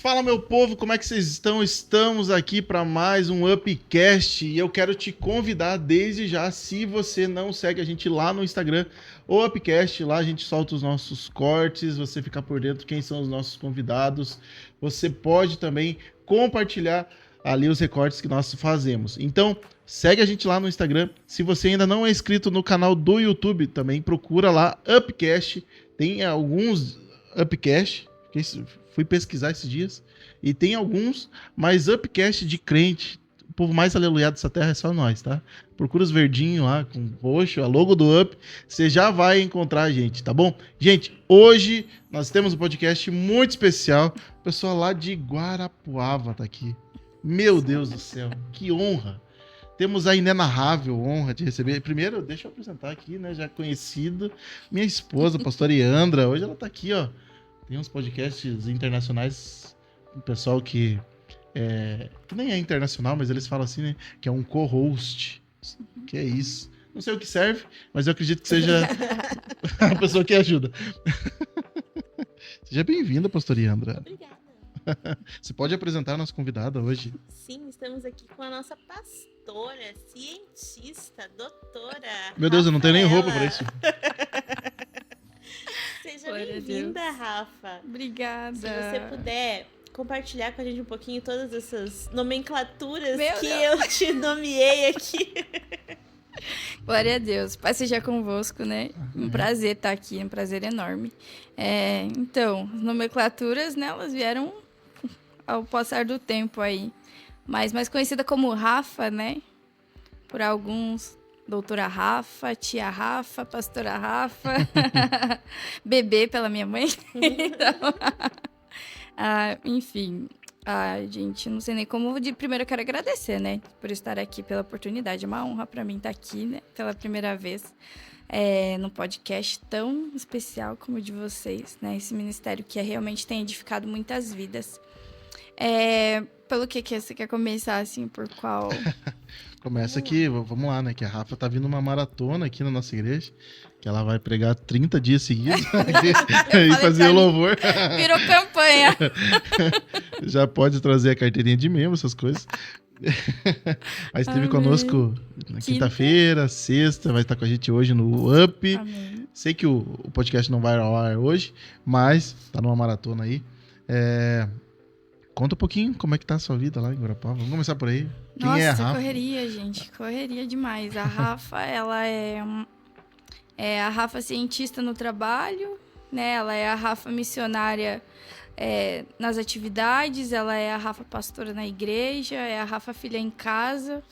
Fala, meu povo, como é que vocês estão? Estamos aqui para mais um Upcast e eu quero te convidar desde já, se você não segue a gente lá no Instagram, o Upcast, lá a gente solta os nossos cortes, você fica por dentro quem são os nossos convidados, você pode também compartilhar ali os recortes que nós fazemos. Então, segue a gente lá no Instagram. Se você ainda não é inscrito no canal do YouTube, também procura lá Upcast. Tem alguns Upcast, fui pesquisar esses dias, e tem alguns, mas Upcast de crente, o povo mais aleluiado dessa terra é só nós, tá? Procura os verdinhos lá, com roxo, a logo do Up, você já vai encontrar a gente, tá bom? Gente, hoje nós temos um podcast muito especial, o pessoal lá de Guarapuava tá aqui. Meu Deus do céu, que honra! Temos a inenarrável honra de receber. Primeiro, deixa eu apresentar aqui, né? Já conhecido, minha esposa, a pastora Iandra. Hoje ela tá aqui, ó. Tem uns podcasts internacionais, um pessoal que nem é internacional, mas eles falam assim, né? Que é um co-host. Que é isso. Não sei o que serve, mas eu acredito que seja a pessoa que ajuda. Seja bem-vinda, pastora Iandra. Obrigada. Você pode apresentar a nossa convidada hoje? Sim, estamos aqui com a nossa pastora, cientista, doutora. Meu Deus, eu não tenho nem roupa para Rafaela. isso. Seja Glória a bem-vinda, Deus. Rafa. Obrigada. Se você puder compartilhar com a gente um pouquinho todas essas nomenclaturas Meu que Deus. eu te nomeei aqui. Glória a Deus. Paz seja convosco, né? Um prazer estar aqui, um prazer enorme. Então, as nomenclaturas, né, elas vieram ao passar do tempo aí. Mas mais conhecida como Rafa, né? Por alguns, doutora Rafa, tia Rafa, pastora Rafa, bebê pela minha mãe. Então, enfim, gente, não sei nem como. De primeiro eu quero agradecer, né? Por estar aqui, pela oportunidade. É uma honra para mim estar aqui, né? Pela primeira vez num podcast tão especial como o de vocês, né? Esse ministério que realmente tem edificado muitas vidas. Pelo que você quer começar, assim, por qual? Começa aqui, vamos lá, né? Que a Rafa tá vindo uma maratona aqui na nossa igreja, que ela vai pregar 30 dias seguidos e fazer o louvor. Virou campanha. Já pode trazer a carteirinha de membro, essas coisas. Mas esteve Amém. conosco na quinta-feira, sexta, vai estar com a gente hoje no Up. Amém. Sei que o podcast não vai ao ar hoje, mas tá numa maratona aí. Conta um pouquinho como é que tá a sua vida lá em Guarapuava. Vamos começar por aí. Quem Nossa, é a Rafa? correria, gente. Correria demais. A Rafa, ela é a Rafa cientista no trabalho, né? Ela é a Rafa missionária nas atividades, ela é a Rafa pastora na igreja, é a Rafa filha em casa,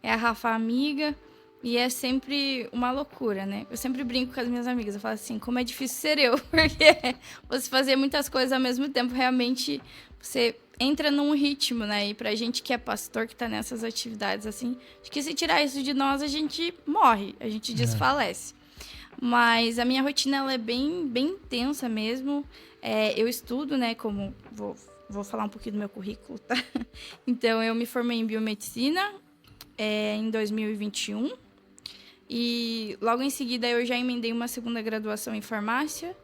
é a Rafa amiga. E é sempre uma loucura, né? Eu sempre brinco com as minhas amigas. Eu falo assim, como é difícil ser eu. Porque você fazer muitas coisas ao mesmo tempo, realmente você entra num ritmo, né? E pra gente que é pastor, que tá nessas atividades, assim, acho que se tirar isso de nós, a gente morre, a gente desfalece. Mas a minha rotina, ela é bem, bem intensa mesmo. Eu estudo, né? Como... Vou falar um pouquinho do meu currículo, tá? Então, eu me formei em biomedicina em 2021. E logo em seguida eu já emendei uma segunda graduação em farmácia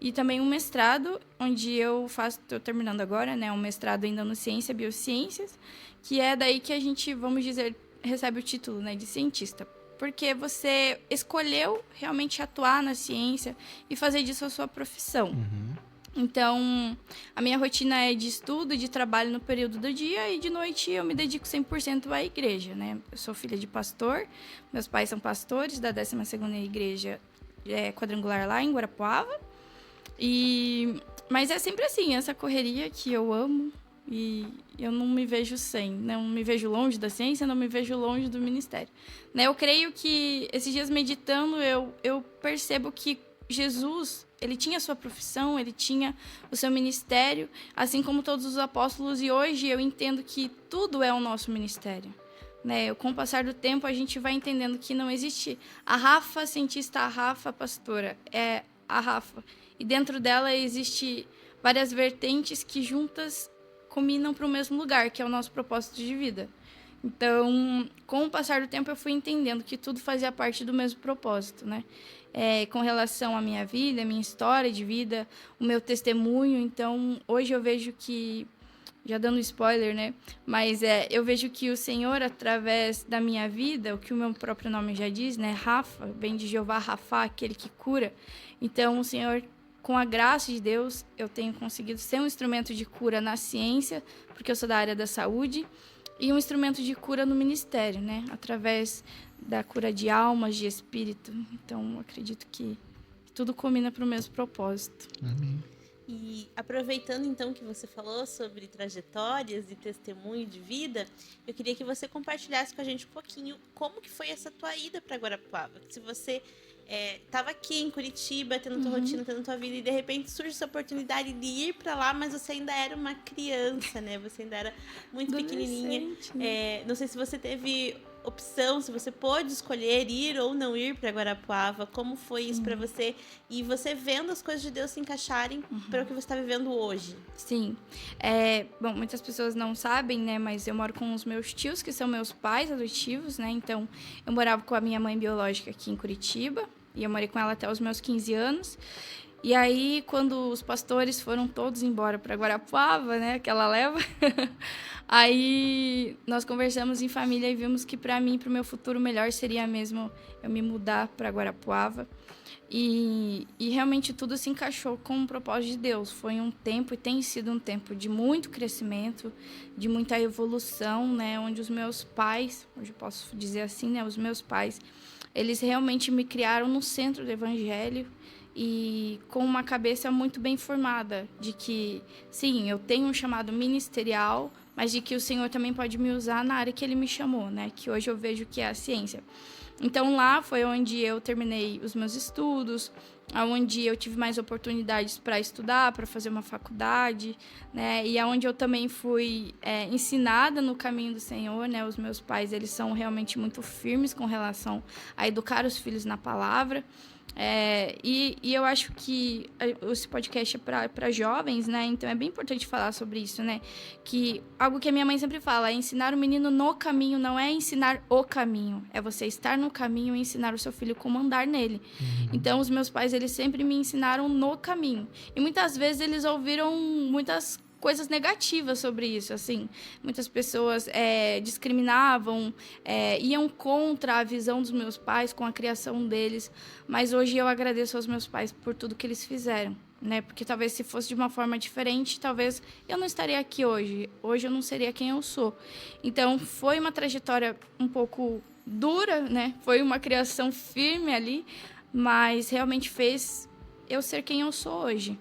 e também um mestrado, onde eu estou terminando agora, né, um mestrado ainda no Ciência, Biociências, que é daí que a gente, vamos dizer, recebe o título, né, de cientista. Porque você escolheu realmente atuar na ciência e fazer disso a sua profissão. Uhum. Então, a minha rotina é de estudo, de trabalho no período do dia e de noite eu me dedico 100% à igreja, né? Eu sou filha de pastor, meus pais são pastores da 12ª Igreja Quadrangular lá em Guarapuava. Mas é sempre assim, essa correria que eu amo e eu não me vejo sem, não me vejo longe da ciência, não me vejo longe do ministério. Né? Eu creio que esses dias meditando eu percebo que Jesus, ele tinha a sua profissão, ele tinha o seu ministério, assim como todos os apóstolos, e hoje eu entendo que tudo é o nosso ministério. Né? Com o passar do tempo, a gente vai entendendo que não existe a Rafa cientista, a Rafa pastora, é a Rafa. E dentro dela existe várias vertentes que juntas combinam para o mesmo lugar, que é o nosso propósito de vida. Então, com o passar do tempo, eu fui entendendo que tudo fazia parte do mesmo propósito, né? Com relação à minha vida, à minha história de vida, o meu testemunho. Então, hoje eu vejo que já dando spoiler, né? Mas eu vejo que o Senhor, através da minha vida, o que o meu próprio nome já diz, né? Rafa, vem de Jeová Rafa, aquele que cura. Então, o Senhor, com a graça de Deus, eu tenho conseguido ser um instrumento de cura na ciência, porque eu sou da área da saúde, e um instrumento de cura no ministério, né? Através da cura de almas, de espírito. Então, acredito que tudo combina para o mesmo propósito. Amém. E aproveitando então que você falou sobre trajetórias e testemunho de vida, eu queria que você compartilhasse com a gente um pouquinho como que foi essa tua ida para Guarapuava. Se você estava aqui em Curitiba, tendo tua rotina, tendo tua vida, e de repente surge essa oportunidade de ir para lá, mas você ainda era uma criança, né? Você ainda era muito pequenininha. Né? Não sei se você teve opção, se você pôde escolher ir ou não ir para Guarapuava, como foi isso para você, e você vendo as coisas de Deus se encaixarem para o que você está vivendo hoje. Sim. Bom, muitas pessoas não sabem, né, mas eu moro com os meus tios, que são meus pais adotivos, né, então eu morava com a minha mãe biológica aqui em Curitiba, e eu morei com ela até os meus 15 anos. E aí, quando os pastores foram todos embora para Guarapuava, né, aquela leva, aí nós conversamos em família e vimos que para mim, para o meu futuro melhor, seria mesmo eu me mudar para Guarapuava. E realmente tudo se encaixou com o propósito de Deus. Foi um tempo, e tem sido um tempo de muito crescimento, de muita evolução, né, onde os meus pais, hoje eu posso dizer assim, né, os meus pais, eles realmente me criaram no centro do evangelho, e com uma cabeça muito bem formada, de que, sim, eu tenho um chamado ministerial, mas de que o Senhor também pode me usar na área que Ele me chamou, né? Que hoje eu vejo que é a ciência. Então, lá foi onde eu terminei os meus estudos, onde eu tive mais oportunidades para estudar, para fazer uma faculdade, né? E aonde eu também fui ensinada no caminho do Senhor, né? Os meus pais, eles são realmente muito firmes com relação a educar os filhos na palavra. E eu acho que esse podcast é para jovens, né? Então é bem importante falar sobre isso, né? Que algo que a minha mãe sempre fala é ensinar o menino no caminho, não é ensinar o caminho. É você estar no caminho e ensinar o seu filho como andar nele. Então os meus pais, eles sempre me ensinaram no caminho. E muitas vezes eles ouviram muitas coisas negativas sobre isso, assim. Muitas pessoas discriminavam, iam contra a visão dos meus pais com a criação deles, mas hoje eu agradeço aos meus pais por tudo que eles fizeram, né? Porque talvez se fosse de uma forma diferente, talvez eu não estaria aqui hoje. Hoje eu não seria quem eu sou. Então, foi uma trajetória um pouco dura, né? Foi uma criação firme ali, mas realmente fez eu ser quem eu sou hoje.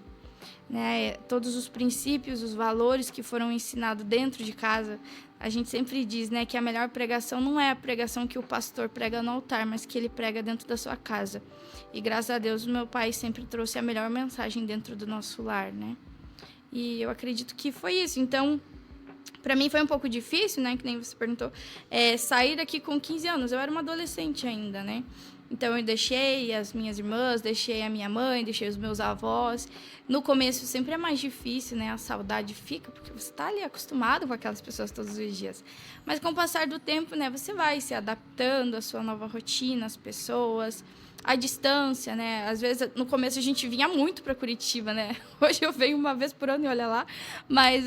Né, todos os princípios, os valores que foram ensinados dentro de casa, a gente sempre diz, né, que a melhor pregação não é a pregação que o pastor prega no altar, mas que ele prega dentro da sua casa. E graças a Deus, o meu pai sempre trouxe a melhor mensagem dentro do nosso lar, né? E eu acredito que foi isso. Então, para mim foi um pouco difícil, né, que nem você perguntou, sair daqui com 15 anos. Eu era uma adolescente ainda, né? Então, eu deixei as minhas irmãs, deixei a minha mãe, deixei os meus avós. No começo, sempre é mais difícil, né? A saudade fica, porque você está ali acostumado com aquelas pessoas todos os dias. Mas, com o passar do tempo, né? Você vai se adaptando à sua nova rotina, às pessoas, à distância, né? Às vezes, no começo, a gente vinha muito para Curitiba, né? Hoje eu venho uma vez por ano e olha lá. Mas...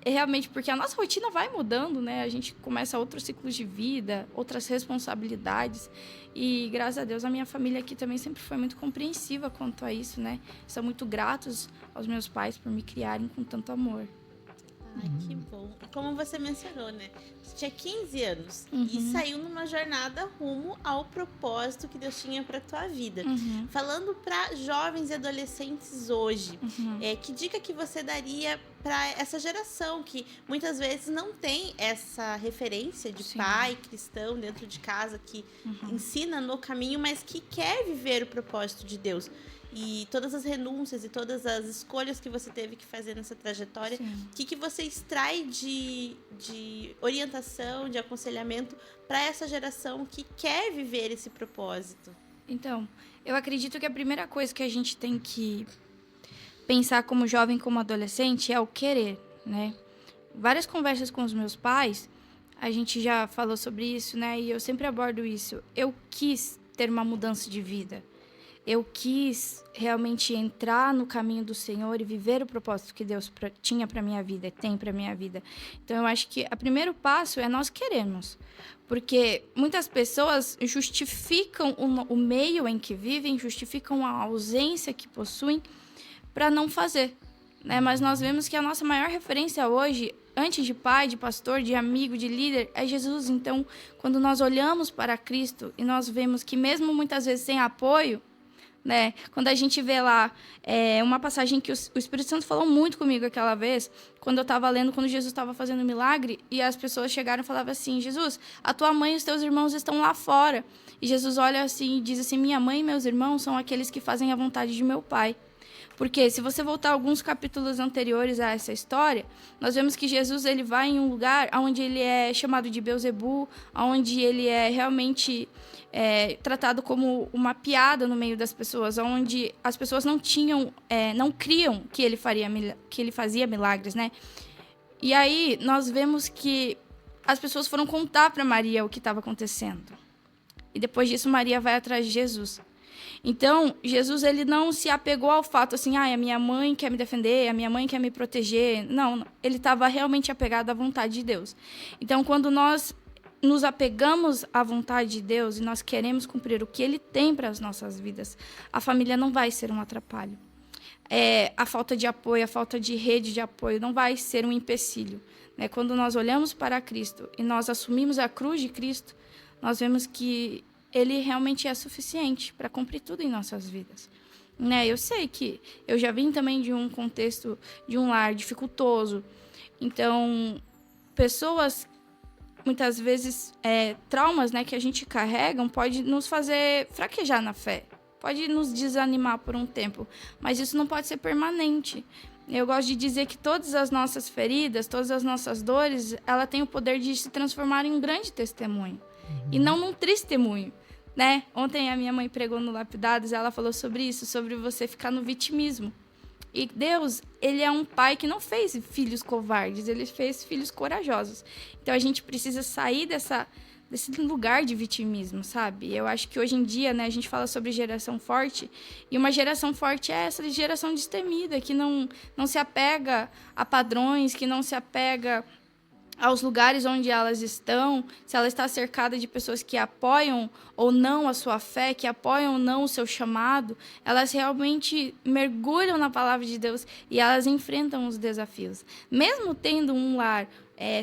realmente, porque a nossa rotina vai mudando, né? A gente começa outros ciclos de vida, outras responsabilidades. E, graças a Deus, a minha família aqui também sempre foi muito compreensiva quanto a isso, né? São muito gratos aos meus pais por me criarem com tanto amor. Ai, que bom. E como você mencionou, né? Você tinha 15 anos e Uhum. saiu numa jornada rumo ao propósito que Deus tinha para tua vida. Uhum. Falando para jovens e adolescentes hoje, Uhum. que dica que você daria para essa geração que muitas vezes não tem essa referência de Sim. pai cristão dentro de casa que ensina no caminho, mas que quer viver o propósito de Deus? E todas as renúncias e todas as escolhas que você teve que fazer nessa trajetória, Sim. o que você extrai de orientação, de aconselhamento para essa geração que quer viver esse propósito? Então, eu acredito que a primeira coisa que a gente tem que pensar como jovem, como adolescente, é o querer, né? Várias conversas com os meus pais, a gente já falou sobre isso, né? E eu sempre abordo isso. Eu quis ter uma mudança de vida. eu quis realmente entrar no caminho do Senhor e viver o propósito que Deus tinha para minha vida, tem para minha vida. Então, eu acho que o primeiro passo é nós querermos. Porque muitas pessoas justificam o meio em que vivem, justificam a ausência que possuem para não fazer, né? Mas nós vemos que a nossa maior referência hoje, antes de pai, de pastor, de amigo, de líder, é Jesus. Então, quando nós olhamos para Cristo e nós vemos que mesmo muitas vezes sem apoio, né? Quando a gente vê lá uma passagem que o Espírito Santo falou muito comigo aquela vez, quando eu estava lendo, quando Jesus estava fazendo um milagre, e as pessoas chegaram e falavam assim: Jesus, a tua mãe e os teus irmãos estão lá fora. E Jesus olha assim e diz assim: minha mãe e meus irmãos são aqueles que fazem a vontade de meu Pai. Porque se você voltar alguns capítulos anteriores a essa história, nós vemos que Jesus ele vai em um lugar onde ele é chamado de Beelzebu, onde ele é realmente tratado como uma piada no meio das pessoas, onde as pessoas não criam que ele fazia milagres, né? E aí nós vemos que as pessoas foram contar para Maria o que estava acontecendo. E depois disso Maria vai atrás de Jesus. Então, Jesus ele não se apegou ao fato assim, a minha mãe quer me defender, a minha mãe quer me proteger. Não, ele estava realmente apegado à vontade de Deus. Então, quando nós nos apegamos à vontade de Deus e nós queremos cumprir o que Ele tem para as nossas vidas, a família não vai ser um atrapalho. A falta de apoio, a falta de rede de apoio não vai ser um empecilho. Né? Quando nós olhamos para Cristo e nós assumimos a cruz de Cristo, nós vemos que Ele realmente é suficiente para cumprir tudo em nossas vidas. Né? Eu sei que eu já vim também de um contexto de um lar dificultoso. Então, pessoas, muitas vezes, traumas, né, que a gente carrega pode nos fazer fraquejar na fé. Pode nos desanimar por um tempo. Mas isso não pode ser permanente. Eu gosto de dizer que todas as nossas feridas, todas as nossas dores, ela tem o poder de se transformar em um grande testemunho. E não num testemunho. Né? Ontem a minha mãe pregou no Lapidados, ela falou sobre isso, sobre você ficar no vitimismo. E Deus, ele é um pai que não fez filhos covardes, ele fez filhos corajosos. Então a gente precisa sair desse lugar de vitimismo, sabe? Eu acho que hoje em dia, né, a gente fala sobre geração forte, e uma geração forte é essa geração destemida, que não se apega a padrões, que não se apega aos lugares onde elas estão, se ela está cercada de pessoas que apoiam ou não a sua fé, que apoiam ou não o seu chamado, elas realmente mergulham na palavra de Deus e elas enfrentam os desafios. Mesmo tendo um lar,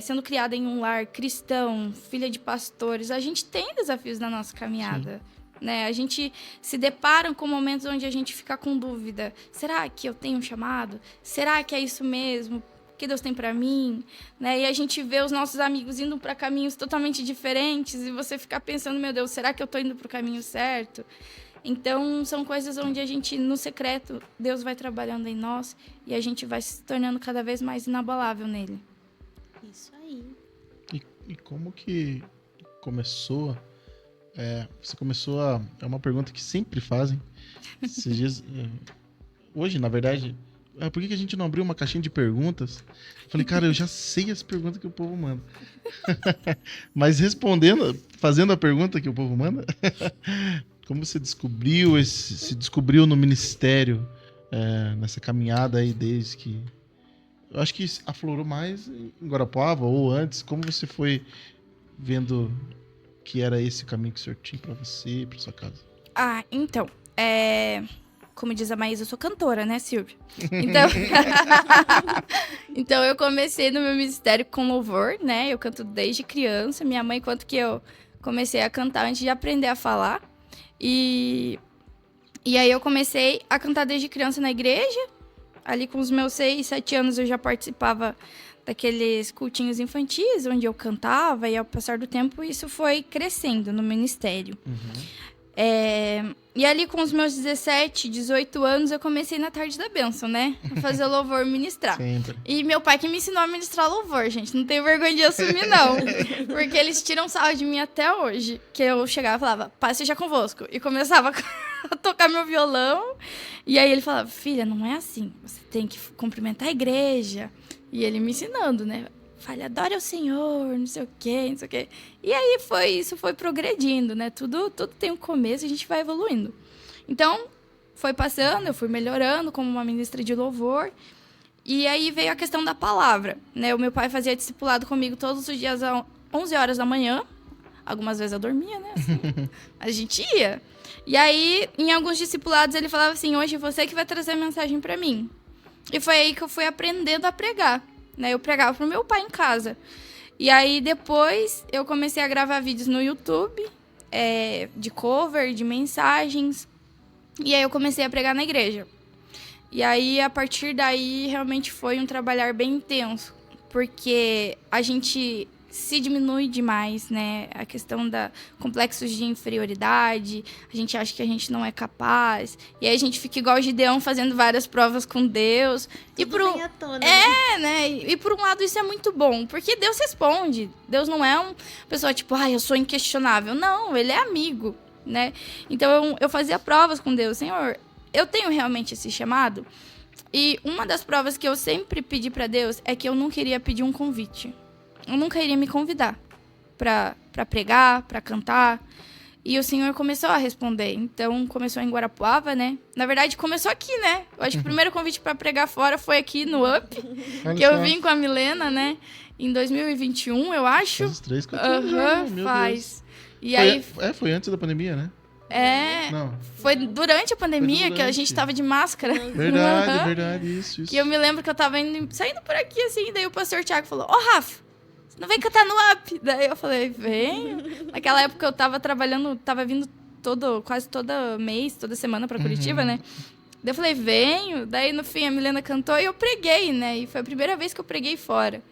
sendo criada em um lar cristão, filha de pastores, a gente tem desafios na nossa caminhada. Né? A gente se depara com momentos onde a gente fica com dúvida. Será que eu tenho um chamado? Será que é isso mesmo? Que Deus tem para mim, né? E a gente vê os nossos amigos indo para caminhos totalmente diferentes e você fica pensando, meu Deus, será que eu tô indo para o caminho certo? Então, são coisas onde a gente, no secreto, Deus vai trabalhando em nós e a gente vai se tornando cada vez mais inabalável nele. Isso aí. E como que começou? Você começou a... É uma pergunta que sempre fazem. Esses dias... Hoje, na verdade... Por que a gente não abriu uma caixinha de perguntas? Falei, cara, eu já sei as perguntas que o povo manda. Mas fazendo a pergunta que o povo manda, como você se descobriu no ministério, nessa caminhada aí desde que... Eu acho que aflorou mais em Guarapuava ou antes. Como você foi vendo que era esse o caminho que o senhor tinha pra você e pra sua casa? Então, como diz a Maísa, eu sou cantora, né, Silvia? Então, então eu comecei no meu ministério com louvor, né? Eu canto desde criança. Minha mãe, quanto que eu comecei a cantar antes de aprender a falar. E aí eu comecei a cantar desde criança na igreja. Ali com os meus 6, 7 anos eu já participava daqueles cultinhos infantis, onde eu cantava. E ao passar do tempo, isso foi crescendo no ministério. E ali com os meus 17, 18 anos, eu comecei na tarde da bênção, né? A fazer louvor, ministrar. Sempre. E meu pai que me ensinou a ministrar louvor, gente. Não tenho vergonha de assumir, não. Porque eles tiram sarro de mim até hoje. Que eu chegava e falava, Pai seja convosco. E começava a tocar meu violão. E aí ele falava, filha, não é assim. Você tem que cumprimentar a igreja. E ele me ensinando, né? Fale, adore ao Senhor, não sei o quê, não sei o quê. E aí isso foi progredindo, né? Tudo tem um começo e a gente vai evoluindo. Então, foi passando, eu fui melhorando como uma ministra de louvor. E aí veio a questão da palavra, né? O meu pai fazia discipulado comigo todos os dias às 11 horas da manhã. Algumas vezes eu dormia, né? Assim, a gente ia. E aí, em alguns discipulados, ele falava assim, hoje você que vai trazer a mensagem para mim. E foi aí que eu fui aprendendo a pregar, né? Eu pregava pro meu pai em casa. E aí, depois, eu comecei a gravar vídeos no YouTube, de cover, de mensagens. E aí, eu comecei a pregar na igreja. E aí, a partir daí, realmente foi um trabalhar bem intenso. Porque a gente se diminui demais, né? A questão da complexos de inferioridade, a gente acha que a gente não é capaz, e aí a gente fica igual o Gideão fazendo várias provas com Deus. Tudo vem à tona, né? E por um lado isso é muito bom, porque Deus responde. Deus não é uma pessoa tipo, eu sou inquestionável. Não, ele é amigo, né? Então eu fazia provas com Deus. Senhor, eu tenho realmente esse chamado? E uma das provas que eu sempre pedi para Deus é que eu não queria pedir um convite. Eu nunca iria me convidar para pregar, para cantar. E o Senhor começou a responder. Então, começou em Guarapuava, né? Na verdade, começou aqui, né? Eu acho que o primeiro convite para pregar fora foi aqui no UP, que eu vim com a Milena, né? Em 2021, eu acho. Faz 3, 4 anos. Meu faz. Deus. E aí... Foi antes da pandemia, né? Não. Foi durante a pandemia que a gente tava de máscara. Verdade, isso. Que eu me lembro que eu tava saindo por aqui, assim, daí o pastor Thiago falou, Rafa, não vem cantar no UP. Daí eu falei, venho. Naquela época eu tava trabalhando, tava vindo quase todo mês, toda semana pra Curitiba, né? Daí eu falei, venho. Daí no fim a Milena cantou e eu preguei, né? E foi a primeira vez que eu preguei fora.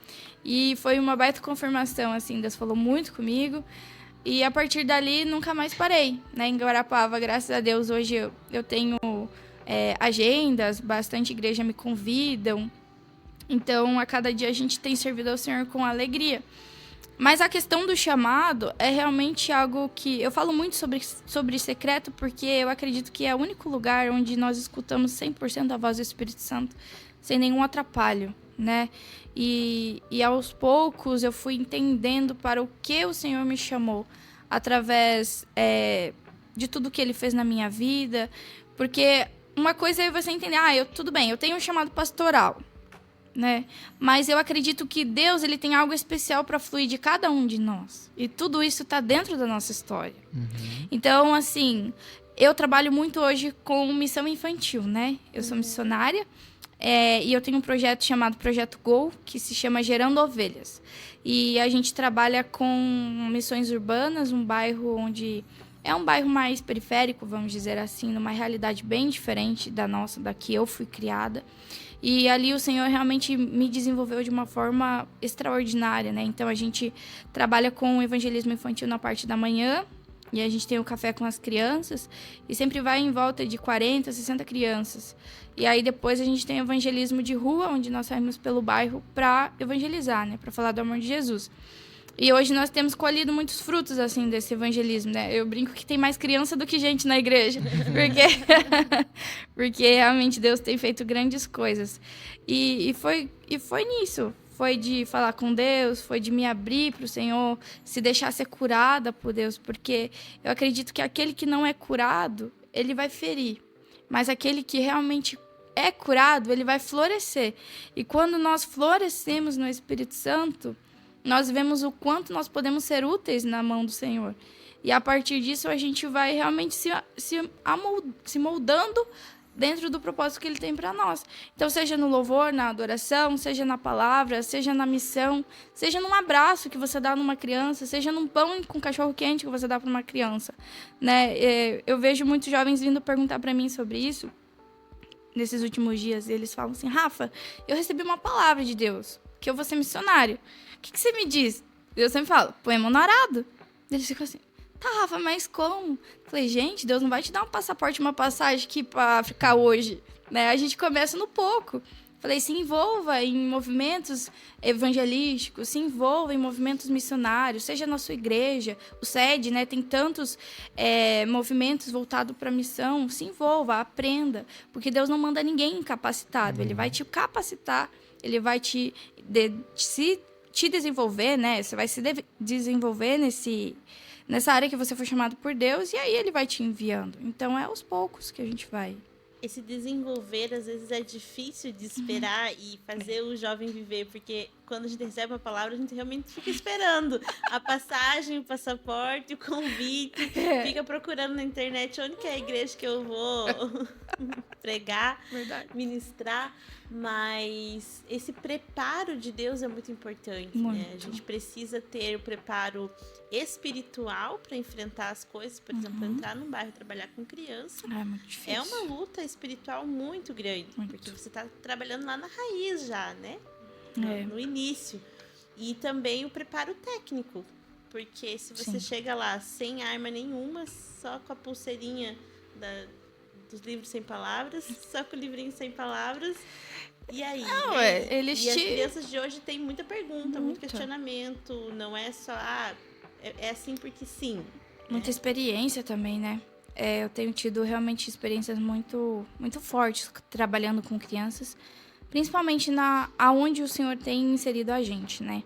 E foi uma baita confirmação, assim, Deus falou muito comigo. E a partir dali nunca mais parei, né? Em Guarapuava, graças a Deus, hoje eu tenho agendas, bastante igreja me convidam. Então, a cada dia a gente tem servido ao Senhor com alegria. Mas a questão do chamado é realmente algo que... Eu falo muito sobre secreto porque eu acredito que é o único lugar onde nós escutamos 100% a voz do Espírito Santo, sem nenhum atrapalho, né? E aos poucos eu fui entendendo para o que o Senhor me chamou, através de tudo que Ele fez na minha vida. Porque uma coisa é você entender, tudo bem, eu tenho um chamado pastoral, né? Mas eu acredito que Deus ele tem algo especial para fluir de cada um de nós. E tudo isso está dentro da nossa história. Então, assim, eu trabalho muito hoje com missão infantil, né? Eu sou missionária e eu tenho um projeto chamado Projeto Gol, que se chama Gerando Ovelhas. E a gente trabalha com missões urbanas, um bairro onde... É um bairro mais periférico, vamos dizer assim, numa realidade bem diferente da nossa, da que eu fui criada. E ali o Senhor realmente me desenvolveu de uma forma extraordinária, né? Então a gente trabalha com o evangelismo infantil na parte da manhã e a gente tem o café com as crianças e sempre vai em volta de 40, 60 crianças. E aí depois a gente tem o evangelismo de rua, onde nós saímos pelo bairro para evangelizar, né? Para falar do amor de Jesus. E hoje nós temos colhido muitos frutos, assim, desse evangelismo, né? Eu brinco que tem mais criança do que gente na igreja, porque realmente Deus tem feito grandes coisas. E foi nisso, foi de falar com Deus, foi de me abrir para o Senhor, se deixar ser curada por Deus, porque eu acredito que aquele que não é curado, ele vai ferir, mas aquele que realmente é curado, ele vai florescer. E quando nós florescemos no Espírito Santo, nós vemos o quanto nós podemos ser úteis na mão do Senhor. E a partir disso, a gente vai realmente se moldando dentro do propósito que Ele tem para nós. Então, seja no louvor, na adoração, seja na palavra, seja na missão, seja num abraço que você dá numa criança, seja num pão com cachorro quente que você dá para uma criança, né? Eu vejo muitos jovens vindo perguntar para mim sobre isso nesses últimos dias. Eles falam assim, Rafa, eu recebi uma palavra de Deus, que eu vou ser missionário. O que você me diz? Eu sempre falo, põe a mão no arado. Eles ficam assim, tá, Rafa, mas como? Eu falei, gente, Deus não vai te dar um passaporte, uma passagem aqui pra ficar hoje, né? A gente começa no pouco. Falei, se envolva em movimentos evangelísticos, se envolva em movimentos missionários, seja na sua igreja, o SED, né? Tem tantos movimentos voltados para a missão, se envolva, aprenda, porque Deus não manda ninguém incapacitado, Ele vai te capacitar, Ele vai te desenvolver, né? Você vai se desenvolver nessa área que você foi chamado por Deus, e aí ele vai te enviando. Então, é aos poucos que a gente vai. Esse desenvolver, às vezes, é difícil de esperar e fazer o jovem viver, porque quando a gente recebe uma palavra, a gente realmente fica esperando a passagem, o passaporte, o convite, fica procurando na internet onde que é a igreja que eu vou pregar, Verdade. ministrar, mas esse preparo de Deus é muito importante, Muito. né? A gente precisa ter o preparo espiritual para enfrentar as coisas, por exemplo, entrar num bairro e trabalhar com criança. É muito difícil. É uma luta espiritual muito grande, Muito. porque você está trabalhando lá na raiz já, né? É. No início. E também o preparo técnico, porque se você Sim. chega lá sem arma nenhuma, só com a pulseirinha dos livros sem palavras, só com o livrinho sem palavras, e aí? Não, E aí? eles E as te... crianças de hoje têm muita pergunta, muito Muita. questionamento, não é só, é assim porque sim. Muita experiência também, né? Eu tenho tido realmente experiências muito, muito fortes trabalhando com crianças, principalmente aonde o Senhor tem inserido a gente, né?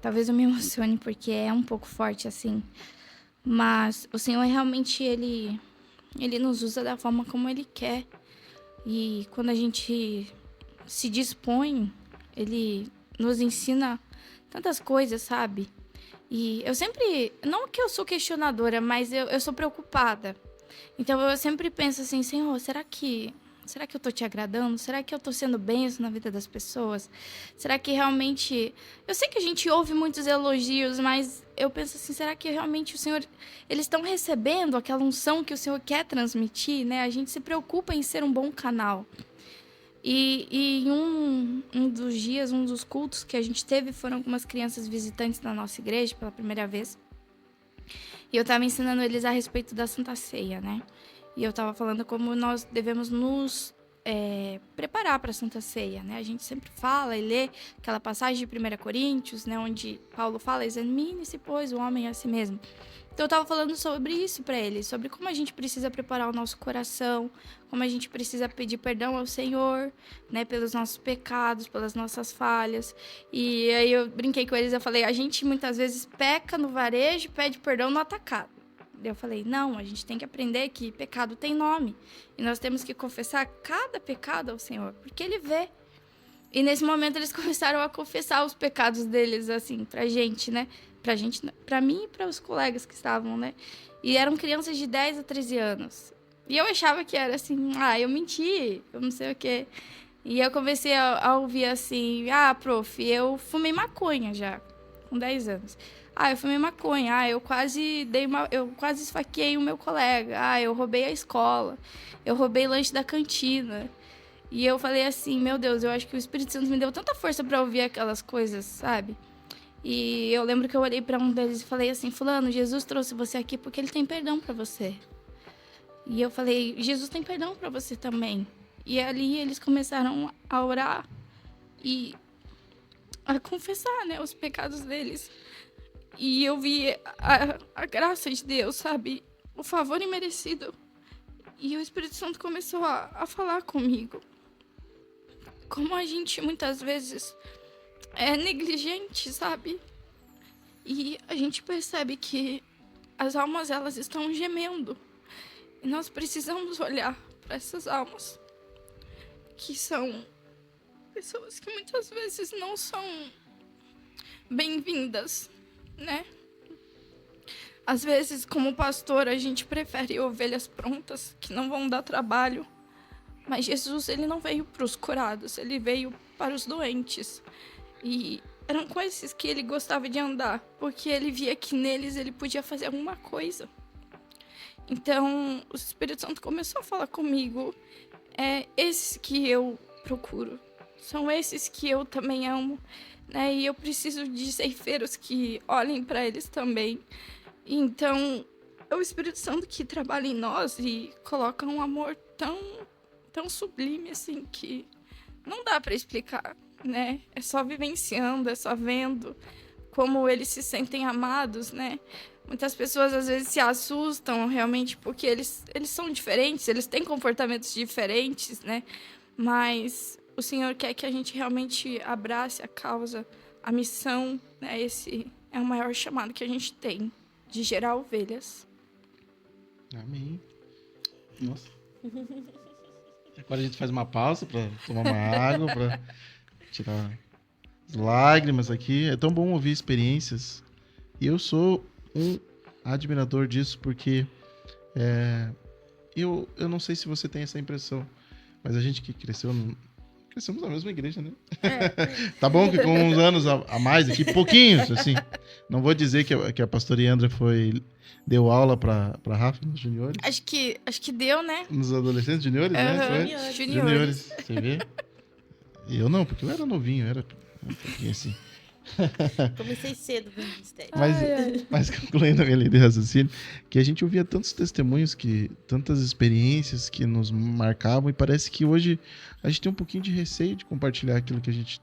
Talvez eu me emocione porque é um pouco forte assim, mas o Senhor realmente ele nos usa da forma como Ele quer, e quando a gente se dispõe, Ele nos ensina tantas coisas, sabe? E eu sempre... Não que eu sou questionadora, mas eu sou preocupada. Então, eu sempre penso assim, Senhor, será que eu tô te agradando? Será que eu tô sendo bênção na vida das pessoas? Será que realmente... Eu sei que a gente ouve muitos elogios, mas eu penso assim, será que realmente o Senhor... Eles estão recebendo aquela unção que o Senhor quer transmitir, né? A gente se preocupa em ser um bom canal. E em um dos dias, um dos cultos que a gente teve, foram algumas crianças visitantes na nossa igreja pela primeira vez. E eu estava ensinando eles a respeito da Santa Ceia, né? E eu estava falando como nós devemos nos preparar para a Santa Ceia, né? A gente sempre fala e lê aquela passagem de 1 Coríntios, né? Onde Paulo fala, examine-se, pois, o homem a si mesmo. Então eu estava falando sobre isso para eles, sobre como a gente precisa preparar o nosso coração, como a gente precisa pedir perdão ao Senhor, né? Pelos nossos pecados, pelas nossas falhas. E aí eu brinquei com eles, eu falei, a gente muitas vezes peca no varejo e pede perdão no atacado. Eu falei, não, a gente tem que aprender que pecado tem nome. E nós temos que confessar cada pecado ao Senhor, porque Ele vê. E nesse momento eles começaram a confessar os pecados deles, assim, pra gente, né? Pra mim e para os colegas que estavam, né? E eram crianças de 10 a 13 anos. E eu achava que era assim, eu menti, eu não sei o quê. E eu comecei a ouvir assim, prof, eu fumei maconha já, com 10 anos. Eu fumei maconha, eu quase esfaqueei o meu colega, eu roubei a escola, eu roubei lanche da cantina. E eu falei assim, meu Deus, eu acho que o Espírito Santo me deu tanta força para ouvir aquelas coisas, sabe? E eu lembro que eu olhei para um deles e falei assim, fulano, Jesus trouxe você aqui porque Ele tem perdão para você. E eu falei, Jesus tem perdão para você também. E ali eles começaram a orar e a confessar, né, os pecados deles. E eu vi a graça de Deus, sabe? O favor imerecido. E o Espírito Santo começou a falar comigo. Como a gente muitas vezes é negligente, sabe? E a gente percebe que as almas, elas estão gemendo. E nós precisamos olhar para essas almas, que são pessoas que muitas vezes não são bem-vindas, né? Às vezes, como pastor, a gente prefere ovelhas prontas, que não vão dar trabalho. Mas Jesus, Ele não veio para os curados, Ele veio para os doentes. E eram com esses que Ele gostava de andar, porque Ele via que neles Ele podia fazer alguma coisa. Então, o Espírito Santo começou a falar comigo. Esses que eu procuro, são esses que eu também amo, né? E eu preciso de ceifeiros que olhem para eles também. Então, é o Espírito Santo que trabalha em nós e coloca um amor tão sublime, assim, que não dá para explicar, né? É só vivenciando, é só vendo como eles se sentem amados, né? Muitas pessoas, às vezes, se assustam, realmente, porque eles são diferentes, eles têm comportamentos diferentes, né? Mas o Senhor quer que a gente realmente abrace a causa, a missão, né? é o maior chamado que a gente tem, de gerar ovelhas. Amém. Nossa. Agora a gente faz uma pausa para tomar uma água, para tirar as lágrimas aqui. É tão bom ouvir experiências. E eu sou um admirador disso, porque eu não sei se você tem essa impressão, mas a gente que crescemos na mesma igreja, né? Tá bom que com uns anos a mais aqui, pouquinhos, assim. Não vou dizer que a pastora Yandra deu aula pra Rafa nos juniores. Acho que deu, né? Nos adolescentes, juniores, né? Juniores. Você vê? E eu não, porque eu era novinho, era um pouquinho assim. Comecei cedo no ministério. Mas concluindo a minha linha de raciocínio, que a gente ouvia tantos testemunhos, tantas experiências que nos marcavam, e parece que hoje a gente tem um pouquinho de receio de compartilhar aquilo que a gente...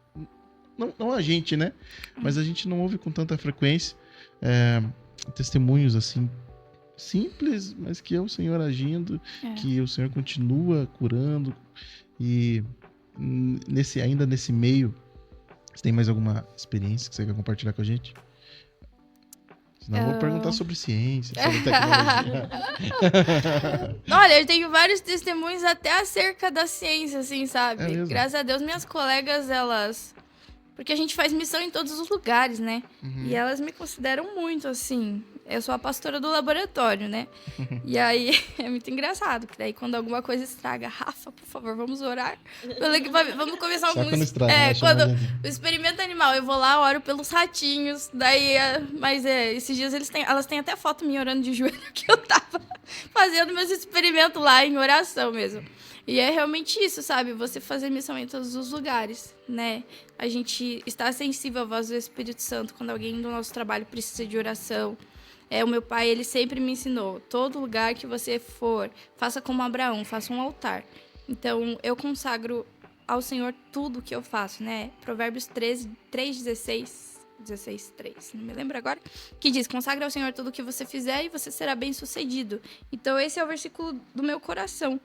Não a gente, né? Mas a gente não ouve com tanta frequência testemunhos assim, simples, mas que é o Senhor agindo, que o Senhor continua curando. E ainda nesse meio, você tem mais alguma experiência que você quer compartilhar com a gente? Senão eu vou perguntar sobre ciência, sobre tecnologia. Olha, eu tenho vários testemunhos até acerca da ciência, assim, sabe? É mesmo? Graças a Deus, minhas colegas, elas... Porque a gente faz missão em todos os lugares, né? E elas me consideram muito, assim... Eu sou a pastora do laboratório, né? E aí, é muito engraçado. Porque daí, quando alguma coisa estraga... Rafa, por favor, vamos orar. Vamos começar Só alguns... quando estraga, né? quando o experimento animal, eu vou lá, oro pelos ratinhos. Daí, esses dias elas têm até foto minha orando de joelho, que eu tava fazendo meus experimentos lá em oração mesmo. E é realmente isso, sabe? Você fazer missão em todos os lugares, né? A gente está sensível à voz do Espírito Santo quando alguém do nosso trabalho precisa de oração. O meu pai, ele sempre me ensinou, todo lugar que você for, faça como Abraão, faça um altar. Então, eu consagro ao Senhor tudo que eu faço, né? Provérbios 3:16, 16:3, não me lembro agora, que diz, consagre ao Senhor tudo que você fizer e você será bem sucedido. Então, esse é o versículo do meu coração.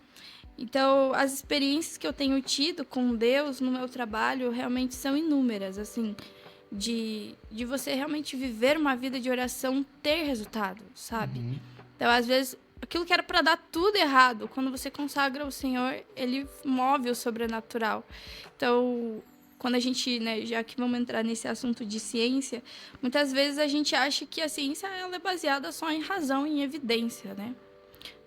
Então, as experiências que eu tenho tido com Deus no meu trabalho realmente são inúmeras, assim, de você realmente viver uma vida de oração, ter resultado, sabe? Então, às vezes, aquilo que era para dar tudo errado, quando você consagra ao Senhor, ele move o sobrenatural. Então, quando a gente, né, já que vamos entrar nesse assunto de ciência, muitas vezes a gente acha que a ciência ela é baseada só em razão, em evidência, né?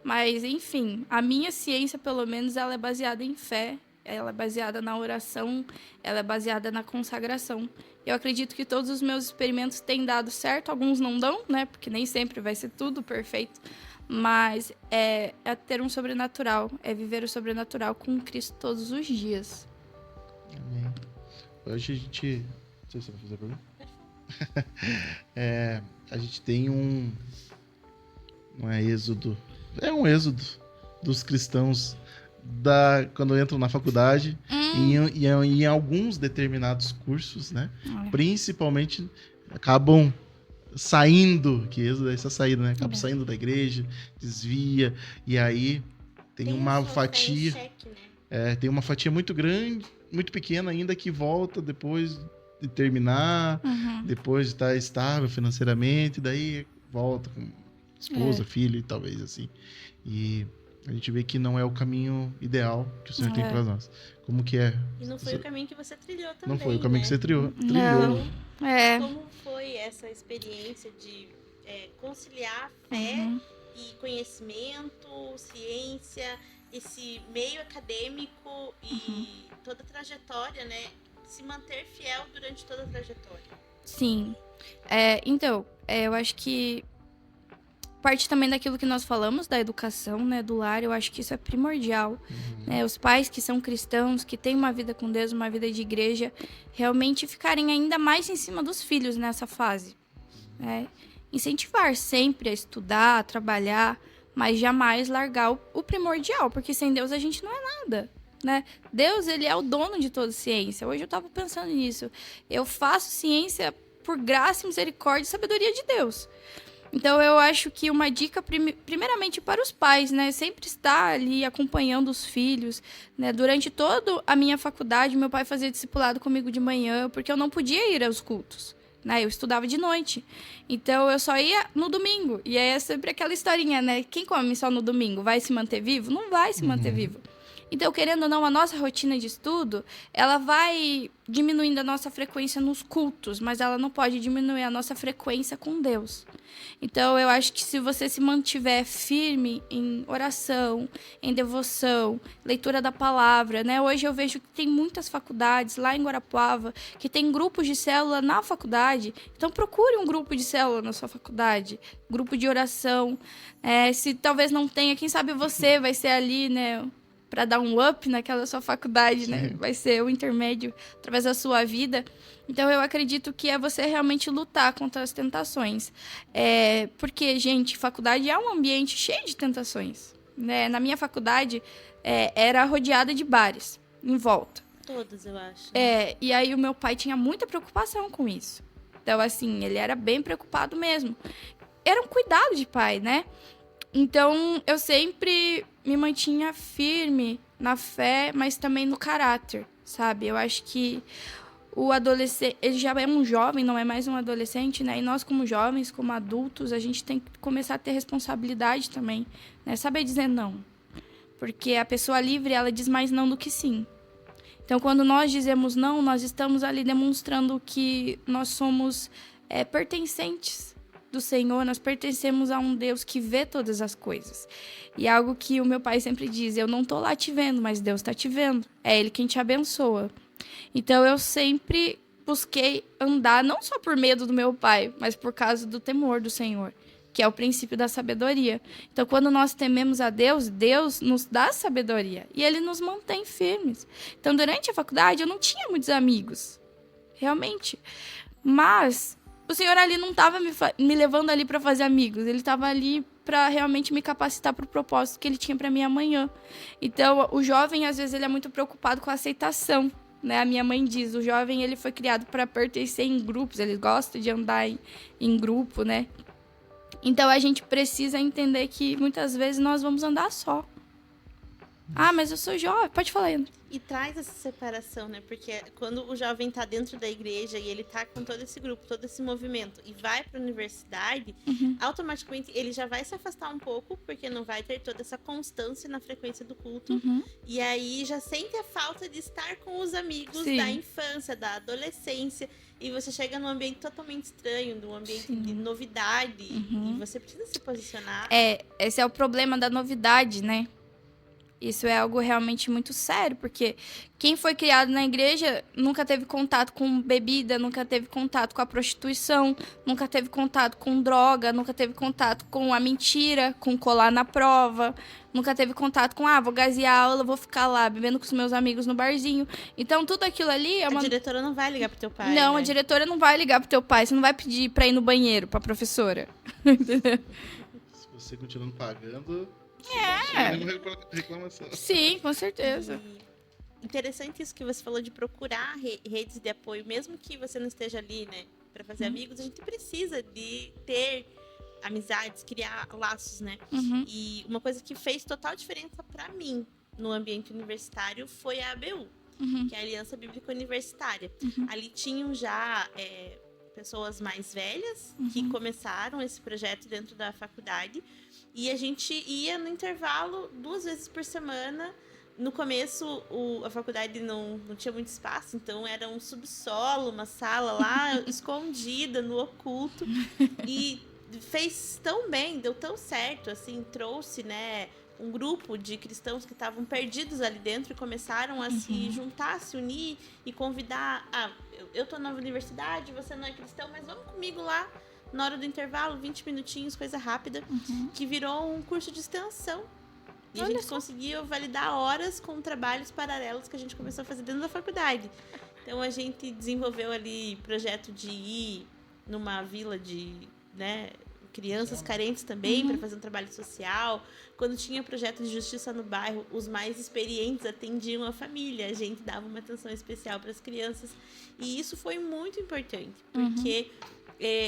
Mas, enfim, a minha ciência, pelo menos, ela é baseada em fé, ela é baseada na oração, ela é baseada na consagração. Eu acredito que todos os meus experimentos têm dado certo, alguns não dão, né? Porque nem sempre vai ser tudo perfeito. Mas é ter um sobrenatural, é viver o sobrenatural com Cristo todos os dias. Amém. Hoje a gente... Não sei se você vai fazer pergunta. A gente tem não é êxodo... É um êxodo dos cristãos quando entram na faculdade e em alguns determinados cursos, né? Principalmente acabam saindo, que êxodo é essa saída, né? Acabam saindo da igreja, desvia, e aí tem uma fatia... Cheque, né? Tem uma fatia muito grande, muito pequena ainda, que volta depois de terminar, depois de estar estável financeiramente, daí volta com esposa, filho e talvez assim. E a gente vê que não é o caminho ideal que o Senhor tem para nós. Como que é? E não foi o caminho que você trilhou também, não foi o caminho que você trilhou. Não. Como foi essa experiência de conciliar fé e conhecimento, ciência, esse meio acadêmico e toda a trajetória, né? Se manter fiel durante toda a trajetória. Sim. Então, eu acho que parte também daquilo que nós falamos, da educação, né, do lar, eu acho que isso é primordial. Né? Os pais que são cristãos, que têm uma vida com Deus, uma vida de igreja, realmente ficarem ainda mais em cima dos filhos nessa fase. Né? Incentivar sempre a estudar, a trabalhar, mas jamais largar o primordial, porque sem Deus a gente não é nada. Né? Deus, ele é o dono de toda ciência. Hoje eu estava pensando nisso. Eu faço ciência por graça, misericórdia e sabedoria de Deus. Então, eu acho que uma dica, primeiramente, para os pais, né? Sempre estar ali acompanhando os filhos, né? Durante toda a minha faculdade, meu pai fazia discipulado comigo de manhã, porque eu não podia ir aos cultos, né? Eu estudava de noite. Então, eu só ia no domingo. E aí é sempre aquela historinha, né? Quem come só no domingo vai se manter vivo? Não vai se manter vivo. Então, querendo ou não, a nossa rotina de estudo, ela vai diminuindo a nossa frequência nos cultos, mas ela não pode diminuir a nossa frequência com Deus. Então, eu acho que se você se mantiver firme em oração, em devoção, leitura da palavra, né? Hoje eu vejo que tem muitas faculdades lá em Guarapuava que tem grupos de célula na faculdade. Então, procure um grupo de célula na sua faculdade, grupo de oração. Se talvez não tenha, quem sabe você vai ser ali, né? Para dar um up naquela sua faculdade, né? Vai ser o intermédio através da sua vida. Então, eu acredito que é você realmente lutar contra as tentações. Porque, gente, faculdade é um ambiente cheio de tentações, né? Na minha faculdade, era rodeada de bares em volta. Todos, eu acho. E aí o meu pai tinha muita preocupação com isso. Então, assim, ele era bem preocupado mesmo. Era um cuidado de pai, né? Então, eu sempre me mantinha firme na fé, mas também no caráter, sabe? Eu acho que o adolescente, ele já é um jovem, não é mais um adolescente, né? E nós, como jovens, como adultos, a gente tem que começar a ter responsabilidade também, né? Saber dizer não. Porque a pessoa livre, ela diz mais não do que sim. Então, quando nós dizemos não, nós estamos ali demonstrando que nós somos pertencentes do Senhor, nós pertencemos a um Deus que vê todas as coisas. E algo que o meu pai sempre diz, eu não tô lá te vendo, mas Deus tá te vendo. É Ele quem te abençoa. Então, eu sempre busquei andar, não só por medo do meu pai, mas por causa do temor do Senhor, que é o princípio da sabedoria. Então, quando nós tememos a Deus, Deus nos dá sabedoria e Ele nos mantém firmes. Então, durante a faculdade, eu não tinha muitos amigos, realmente. Mas o Senhor ali não estava me levando ali para fazer amigos, Ele estava ali para realmente me capacitar para o propósito que Ele tinha para mim amanhã. Então, o jovem, às vezes, ele é muito preocupado com a aceitação, né? A minha mãe diz, o jovem ele foi criado para pertencer em grupos, ele gosta de andar em grupo, né? Então, a gente precisa entender que muitas vezes nós vamos andar só. Ah, mas eu sou jovem. Pode falar, Ana. E traz essa separação, né? Porque quando o jovem tá dentro da igreja e ele tá com todo esse grupo, todo esse movimento e vai pra universidade, automaticamente ele já vai se afastar um pouco, porque não vai ter toda essa constância na frequência do culto. E aí já sente a falta de estar com os amigos da infância, da adolescência. E você chega num ambiente totalmente estranho, num ambiente de novidade. E você precisa se posicionar. Esse é o problema da novidade, né? Isso é algo realmente muito sério, porque quem foi criado na igreja nunca teve contato com bebida, nunca teve contato com a prostituição, nunca teve contato com droga, nunca teve contato com a mentira, com colar na prova, nunca teve contato com, vou gazear a aula, vou ficar lá bebendo com os meus amigos no barzinho. Então, tudo aquilo ali é uma... A diretora não vai ligar pro teu pai, Não, né? A diretora não vai ligar pro teu pai, você não vai pedir pra ir no banheiro, pra professora. Se você continuando pagando... reclamação. Sim, com certeza. E interessante isso que você falou de procurar redes de apoio, mesmo que você não esteja ali, né, para fazer amigos, a gente precisa de ter amizades, criar laços, né? E uma coisa que fez total diferença para mim no ambiente universitário foi a ABU, que é a Aliança Bíblica Universitária. Ali tinham já pessoas mais velhas que começaram esse projeto dentro da faculdade. E a gente ia no intervalo 2 vezes por semana. No começo, a faculdade não tinha muito espaço, então era um subsolo, uma sala lá escondida, no oculto. E fez tão bem, deu tão certo, assim, trouxe, né, um grupo de cristãos que estavam perdidos ali dentro e começaram a se juntar, se unir e convidar. Eu tô na universidade, você não é cristão, mas vamos comigo lá. Na hora do intervalo, 20 minutinhos, coisa rápida, que virou um curso de extensão. E a gente conseguiu validar horas com trabalhos paralelos que a gente começou a fazer dentro da faculdade. Então, a gente desenvolveu ali projeto de ir numa vila de, né, crianças carentes também, para fazer um trabalho social. Quando tinha projeto de justiça no bairro, os mais experientes atendiam a família. A gente dava uma atenção especial para as crianças. E isso foi muito importante, porque...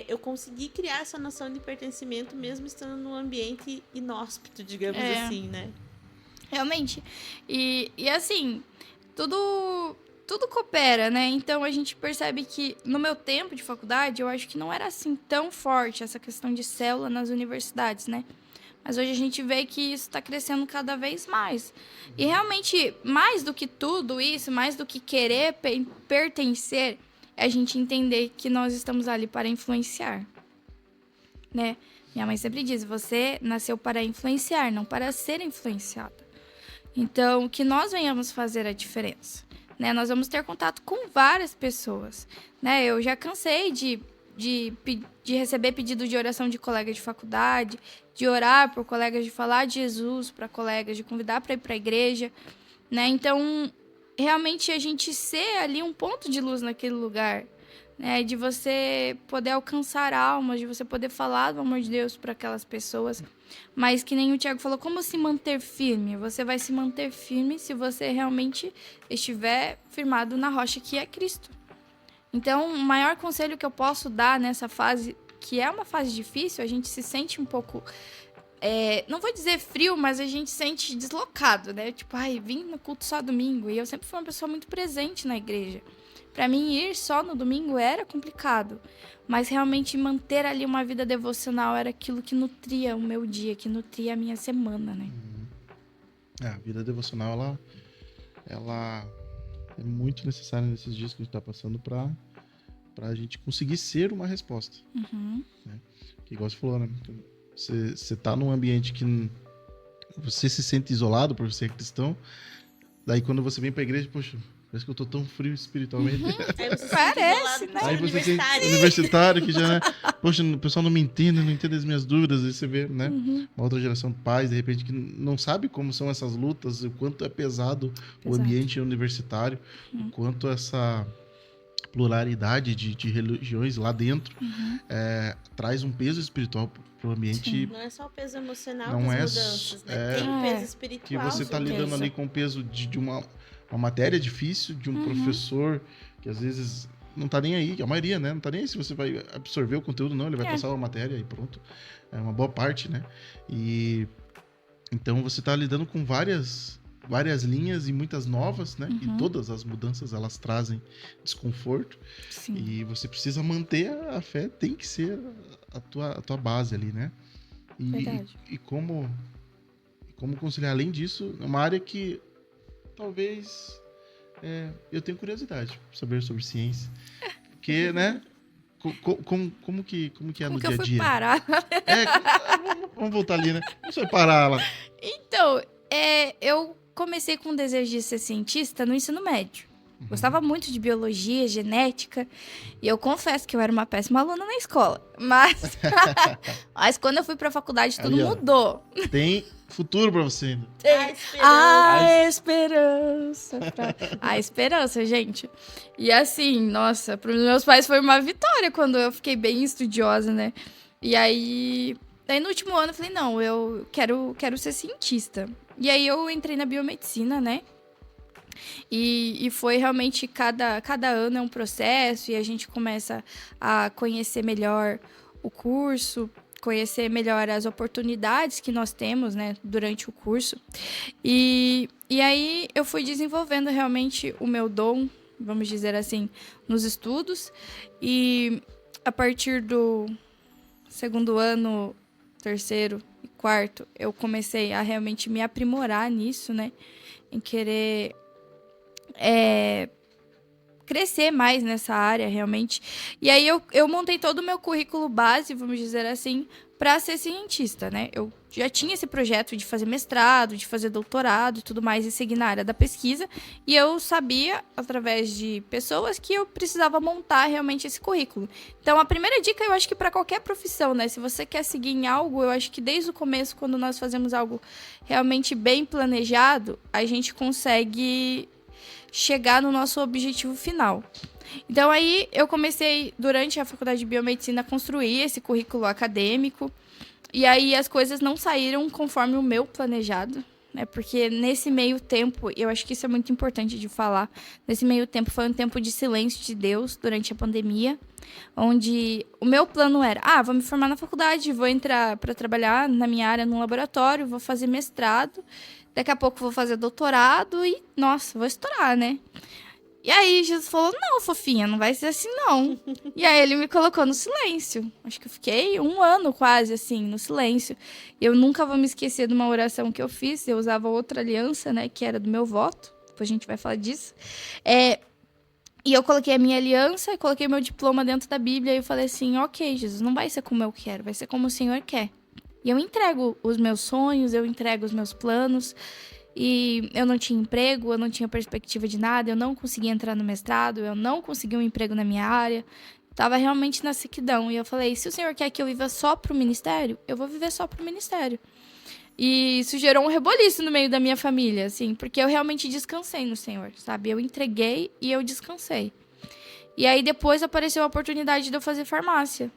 eu consegui criar essa noção de pertencimento mesmo estando num ambiente inóspito, digamos assim, né? Realmente. E assim, tudo tudo coopera, né? Então a gente percebe que no meu tempo de faculdade, eu acho que não era assim tão forte essa questão de célula nas universidades, né? Mas hoje a gente vê que isso está crescendo cada vez mais. E realmente, mais do que tudo isso, mais do que querer pertencer, é a gente entender que nós estamos ali para influenciar, né? Minha mãe sempre diz, você nasceu para influenciar, não para ser influenciada. Então, que nós venhamos fazer a diferença, né? Nós vamos ter contato com várias pessoas, né? Eu já cansei de receber pedido de oração de colegas de faculdade, de orar por colegas, de falar de Jesus para colegas, de convidar para ir para a igreja, né? Então, realmente a gente ser ali um ponto de luz naquele lugar, né? De você poder alcançar almas, de você poder falar do amor de Deus para aquelas pessoas. Mas que nem o Thiago falou, como se manter firme? Você vai se manter firme se você realmente estiver firmado na rocha que é Cristo. Então, o maior conselho que eu posso dar nessa fase, que é uma fase difícil, a gente se sente um pouco, não vou dizer frio, mas a gente se sente deslocado, né? Tipo, vim no culto só domingo. E eu sempre fui uma pessoa muito presente na igreja. Para mim, ir só no domingo era complicado. Mas realmente manter ali uma vida devocional era aquilo que nutria o meu dia, que nutria a minha semana, né? A vida devocional, ela é muito necessária nesses dias que a gente está passando para a gente conseguir ser uma resposta. Uhum. Né? Que igual você falou, né? Você tá num ambiente que você se sente isolado por ser cristão, daí quando você vem para a igreja, poxa, parece que eu tô tão frio espiritualmente. Aí você Parece, se né? Aí você tem universitário. universitário que já, poxa, o pessoal não me entende as minhas dúvidas. Aí você vê, né? Uma outra geração de pais, de repente, que não sabe como são essas lutas, o quanto é pesado o ambiente universitário, o quanto essa pluralidade de religiões lá dentro traz um peso espiritual pro ambiente. Não é só o peso emocional Não das é mudanças, né? Tem o peso espiritual. Que você tá junto. lidando ali com o peso de uma matéria difícil, de um professor que às vezes não tá nem aí, a maioria, né? Não tá nem aí se você vai absorver o conteúdo, não. Ele vai passar uma matéria e pronto. É uma boa parte, né? E então você tá lidando com várias linhas e muitas novas, né? E todas as mudanças, elas trazem desconforto. Sim. E você precisa manter a fé, tem que ser a tua base ali, né? Verdade. E como conciliar, além disso, é uma área que talvez eu tenho curiosidade de saber sobre ciência. Porque, né? Como que é no dia a dia? Como que eu fui parar? Vamos voltar ali, né? Como você vai parar lá? Então, eu comecei com o desejo de ser cientista no ensino médio. Gostava muito de biologia, genética. E eu confesso que eu era uma péssima aluna na escola. Mas quando eu fui pra faculdade, tudo mudou. Tem futuro pra você ainda. A esperança. A esperança, gente. E assim, nossa, pros meus pais foi uma vitória quando eu fiquei bem estudiosa, né? E aí no último ano eu falei, não, eu quero ser cientista. E aí eu entrei na biomedicina, né? E foi realmente, cada ano é um processo e a gente começa a conhecer melhor o curso, conhecer melhor as oportunidades que nós temos, né, durante o curso. E aí eu fui desenvolvendo realmente o meu dom, vamos dizer assim, nos estudos. E a partir do segundo ano, terceiro e quarto, eu comecei a realmente me aprimorar nisso, né, em querer crescer mais nessa área, realmente. E aí eu montei todo o meu currículo base, vamos dizer assim, para ser cientista, né? Eu já tinha esse projeto de fazer mestrado, de fazer doutorado e tudo mais, e seguir na área da pesquisa. E eu sabia, através de pessoas, que eu precisava montar realmente esse currículo. Então, a primeira dica, eu acho que para qualquer profissão, né? Se você quer seguir em algo, eu acho que desde o começo, quando nós fazemos algo realmente bem planejado, a gente consegue chegar no nosso objetivo final. Então aí eu comecei, durante a faculdade de biomedicina, a construir esse currículo acadêmico, e aí as coisas não saíram conforme o meu planejado, né? Porque nesse meio tempo, eu acho que isso é muito importante de falar, nesse meio tempo foi um tempo de silêncio de Deus durante a pandemia, onde o meu plano era, vou me formar na faculdade, vou entrar para trabalhar na minha área no laboratório, vou fazer mestrado, daqui a pouco vou fazer doutorado e, nossa, vou estourar, né? E aí Jesus falou, não, fofinha, não vai ser assim não. E aí ele me colocou no silêncio. Acho que eu fiquei 1 ano quase assim, no silêncio. Eu nunca vou me esquecer de uma oração que eu fiz. Eu usava outra aliança, né, que era do meu voto. Depois a gente vai falar disso. E eu coloquei a minha aliança, coloquei meu diploma dentro da Bíblia e eu falei assim, ok, Jesus, não vai ser como eu quero, vai ser como o Senhor quer. E eu entrego os meus sonhos, eu entrego os meus planos. E eu não tinha emprego, eu não tinha perspectiva de nada, eu não conseguia entrar no mestrado, eu não conseguia um emprego na minha área. Tava realmente na sequidão. E eu falei, se o Senhor quer que eu viva só pro ministério, eu vou viver só pro ministério. E isso gerou um reboliço no meio da minha família, assim, porque eu realmente descansei no Senhor, sabe? Eu entreguei e eu descansei. E aí depois apareceu a oportunidade de eu fazer farmácia.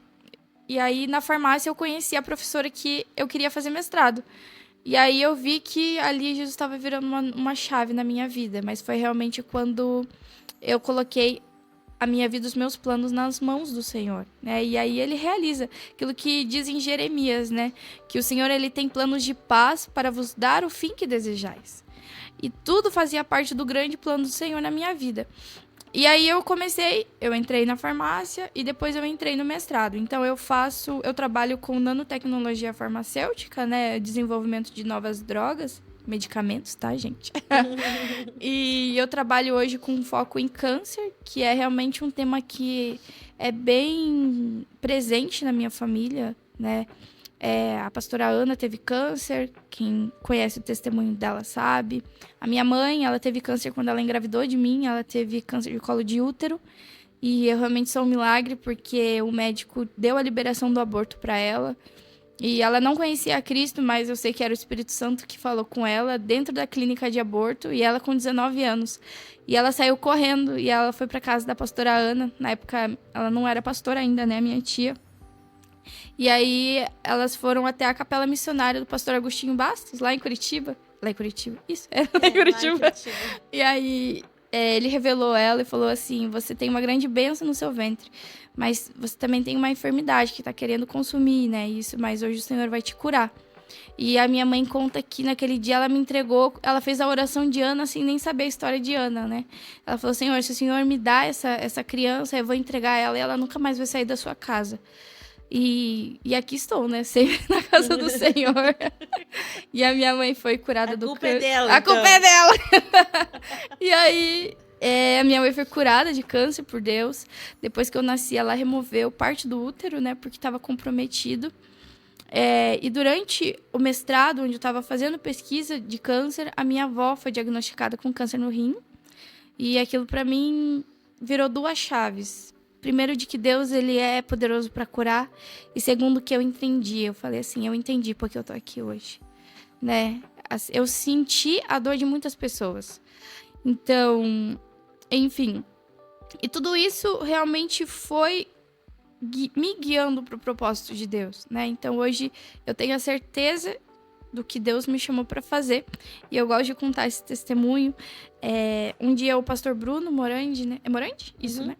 E aí na farmácia eu conheci a professora que eu queria fazer mestrado. E aí eu vi que ali Jesus estava virando uma chave na minha vida. Mas foi realmente quando eu coloquei a minha vida, os meus planos nas mãos do Senhor, né? E aí ele realiza aquilo que diz em Jeremias, né? Que o Senhor, ele tem planos de paz para vos dar o fim que desejais. E tudo fazia parte do grande plano do Senhor na minha vida. E aí eu entrei na farmácia e depois eu entrei no mestrado. Então eu trabalho com nanotecnologia farmacêutica, né, desenvolvimento de novas drogas, medicamentos, tá, gente? E eu trabalho hoje com foco em câncer, que é realmente um tema que é bem presente na minha família, né? A pastora Ana teve câncer, quem conhece o testemunho dela sabe. A minha mãe, ela teve câncer quando ela engravidou de mim, ela teve câncer de colo de útero. E eu realmente sou um milagre, porque o médico deu a liberação do aborto para ela. E ela não conhecia a Cristo, mas eu sei que era o Espírito Santo que falou com ela dentro da clínica de aborto, e ela com 19 anos. E ela saiu correndo, e ela foi para casa da pastora Ana. Na época, ela não era pastora ainda, né, minha tia. E aí, elas foram até a capela missionária do pastor Agostinho Bastos, lá em Curitiba. Lá em Curitiba? Isso, lá em Curitiba. Lá em Curitiba. E aí, ele revelou ela e falou assim, você tem uma grande bênção no seu ventre, mas você também tem uma enfermidade que tá querendo consumir, né, isso, mas hoje o Senhor vai te curar. E a minha mãe conta que naquele dia ela me entregou, ela fez a oração de Ana sem nem saber a história de Ana, né? Ela falou, Senhor, se o Senhor me dá essa criança, eu vou entregar ela e ela nunca mais vai sair da sua casa. E aqui estou, né? Sempre na casa do Senhor. E a minha mãe foi curada do câncer. A culpa é dela. A culpa é dela. E aí, a minha mãe foi curada de câncer por Deus. Depois que eu nasci, ela removeu parte do útero, né? Porque estava comprometido. E durante o mestrado, onde eu estava fazendo pesquisa de câncer, a minha avó foi diagnosticada com câncer no rim. E aquilo, para mim, virou 2 chaves. Primeiro, de que Deus, ele é poderoso para curar. E segundo, que eu entendi. Eu falei assim, eu entendi porque eu tô aqui hoje, né? Eu senti a dor de muitas pessoas. Então, enfim. E tudo isso realmente foi me guiando pro propósito de Deus, né? Então, hoje, eu tenho a certeza do que Deus me chamou para fazer. E eu gosto de contar esse testemunho. Um dia, o pastor Bruno Morandi, né? É Morandi? Isso, né?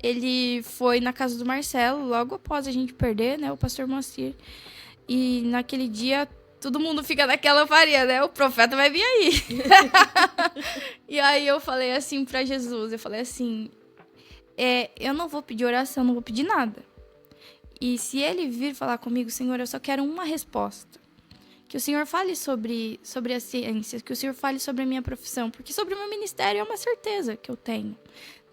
Ele foi na casa do Marcelo, logo após a gente perder, né, o pastor Moacir. E naquele dia, todo mundo fica naquela farinha, né? O profeta vai vir aí. E aí eu falei assim pra Jesus, eu falei assim, eu não vou pedir oração, não vou pedir nada. E se ele vir falar comigo, Senhor, eu só quero uma resposta. Que o Senhor fale sobre a ciência, que o Senhor fale sobre a minha profissão, porque sobre o meu ministério é uma certeza que eu tenho,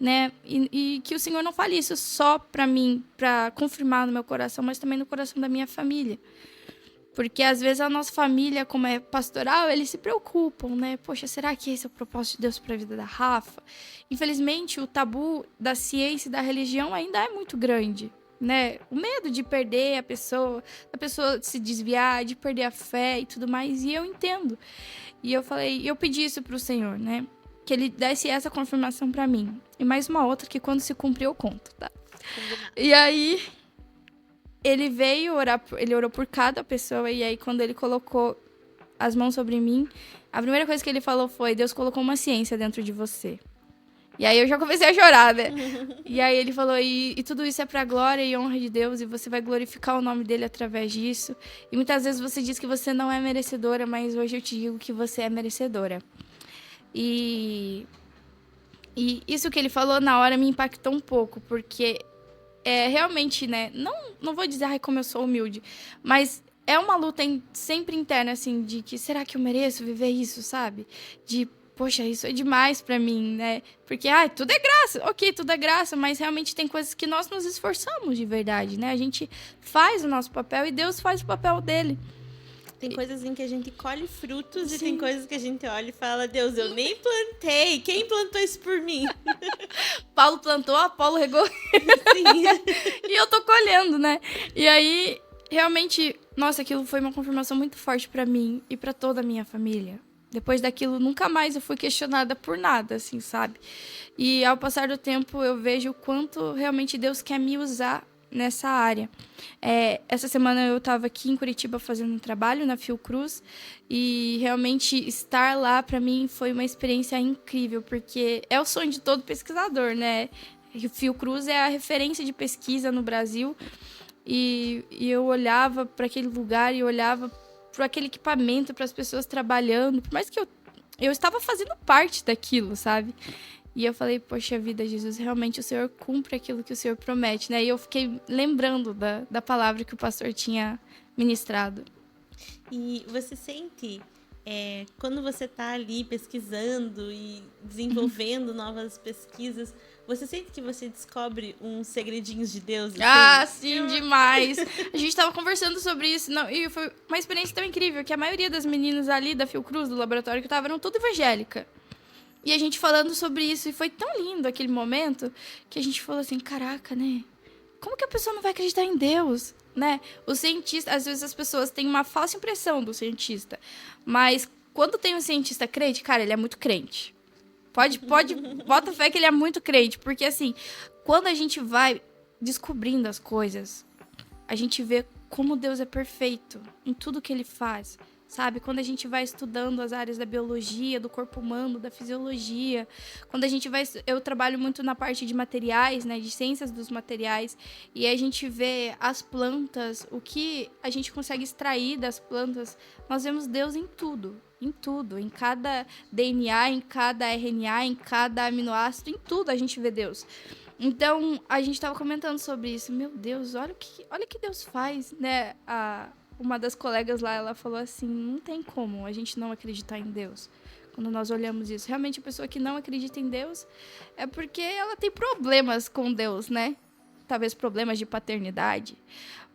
né? E que o Senhor não fale isso só para mim, para confirmar no meu coração, mas também no coração da minha família. Porque às vezes a nossa família, como é pastoral, eles se preocupam, né? Poxa, será que esse é o propósito de Deus para a vida da Rafa? Infelizmente, o tabu da ciência e da religião ainda é muito grande, né? O medo de perder a pessoa, da pessoa se desviar, de perder a fé e tudo mais. E eu entendo. E eu pedi isso pro Senhor, né? Que ele desse essa confirmação pra mim. E mais uma outra que quando se cumprir eu conto, tá? E aí, ele veio orar, ele orou por cada pessoa. E aí, quando ele colocou as mãos sobre mim, a primeira coisa que ele falou foi, Deus colocou uma ciência dentro de você. E aí eu já comecei a chorar, né? E aí ele falou, e tudo isso é pra glória e honra de Deus, e você vai glorificar o nome dele através disso. E muitas vezes você diz que você não é merecedora, mas hoje eu te digo que você é merecedora. E E isso que ele falou na hora me impactou um pouco, porque realmente, né, não vou dizer, ai, como eu sou humilde, mas é uma luta sempre interna, assim, de que será que eu mereço viver isso, sabe? De, poxa, isso é demais pra mim, né? Porque, ai, tudo é graça, ok, tudo é graça, mas realmente tem coisas que nós nos esforçamos de verdade, né? A gente faz o nosso papel e Deus faz o papel dele. Tem coisas em que a gente colhe frutos Sim. e tem coisas que a gente olha e fala, Deus, eu nem plantei. Quem plantou isso por mim? Paulo plantou, Apolo regou. Sim. E eu tô colhendo, né? E aí, realmente, nossa, aquilo foi uma confirmação muito forte pra mim e pra toda a minha família. Depois daquilo, nunca mais eu fui questionada por nada, assim, sabe? E ao passar do tempo, eu vejo o quanto realmente Deus quer me usar nessa área. Essa semana eu estava aqui em Curitiba fazendo um trabalho na Fiocruz e realmente estar lá para mim foi uma experiência incrível, porque é o sonho de todo pesquisador, né? O Fiocruz é a referência de pesquisa no Brasil e eu olhava para aquele lugar e olhava para aquele equipamento, para as pessoas trabalhando, por mais que eu estava fazendo parte daquilo, sabe? E eu falei, poxa vida, Jesus, realmente o Senhor cumpre aquilo que o Senhor promete, né? E eu fiquei lembrando da palavra que o pastor tinha ministrado. E você sente, quando você está ali pesquisando e desenvolvendo novas pesquisas, você sente que você descobre uns segredinhos de Deus? Assim? Ah, sim, demais! A gente estava conversando sobre isso, e foi uma experiência tão incrível que a maioria das meninas ali da Fiocruz, do laboratório que eu estava, eram tudo evangélica. E a gente falando sobre isso, e foi tão lindo aquele momento, que a gente falou assim, caraca, né? Como que a pessoa não vai acreditar em Deus, né? O cientista, às vezes as pessoas têm uma falsa impressão do cientista, mas quando tem um cientista crente, cara, ele é muito crente. Pode, bota fé que ele é muito crente, porque assim, quando a gente vai descobrindo as coisas, a gente vê como Deus é perfeito em tudo que ele faz. Sabe? Quando a gente vai estudando as áreas da biologia, do corpo humano, da fisiologia, quando a gente vai... Eu trabalho muito na parte de materiais, né? De ciências dos materiais, e a gente vê as plantas, o que a gente consegue extrair das plantas, nós vemos Deus em tudo, em cada DNA, em cada RNA, em cada aminoácido, em tudo a gente vê Deus. Então, a gente estava comentando sobre isso. Meu Deus, olha o que Deus faz, né? Uma das colegas lá, ela falou assim, não tem como a gente não acreditar em Deus. Quando nós olhamos isso, realmente a pessoa que não acredita em Deus é porque ela tem problemas com Deus, né? Talvez problemas de paternidade.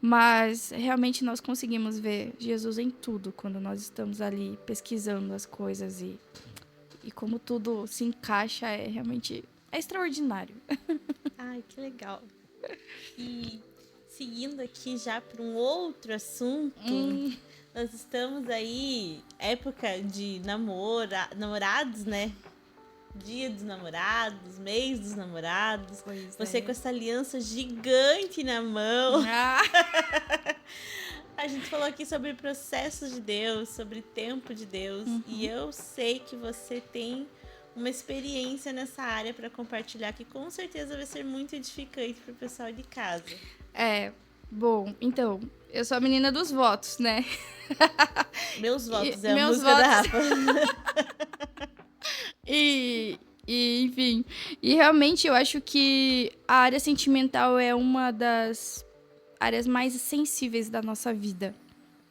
Mas realmente nós conseguimos ver Jesus em tudo quando nós estamos ali pesquisando as coisas e como tudo se encaixa, realmente extraordinário. Ai, que legal. E seguindo aqui já para um outro assunto, nós estamos aí, época de namorados, né? Dia dos namorados, mês dos namorados. Pois você com essa aliança gigante na mão. A gente falou aqui sobre processos de Deus, sobre tempo de Deus. E eu sei que você tem uma experiência nessa área para compartilhar que com certeza vai ser muito edificante para o pessoal de casa. Bom, então, eu sou a menina dos votos, né? Meus votos, a música da Rafa. Enfim, e realmente eu acho que a área sentimental é uma das áreas mais sensíveis da nossa vida,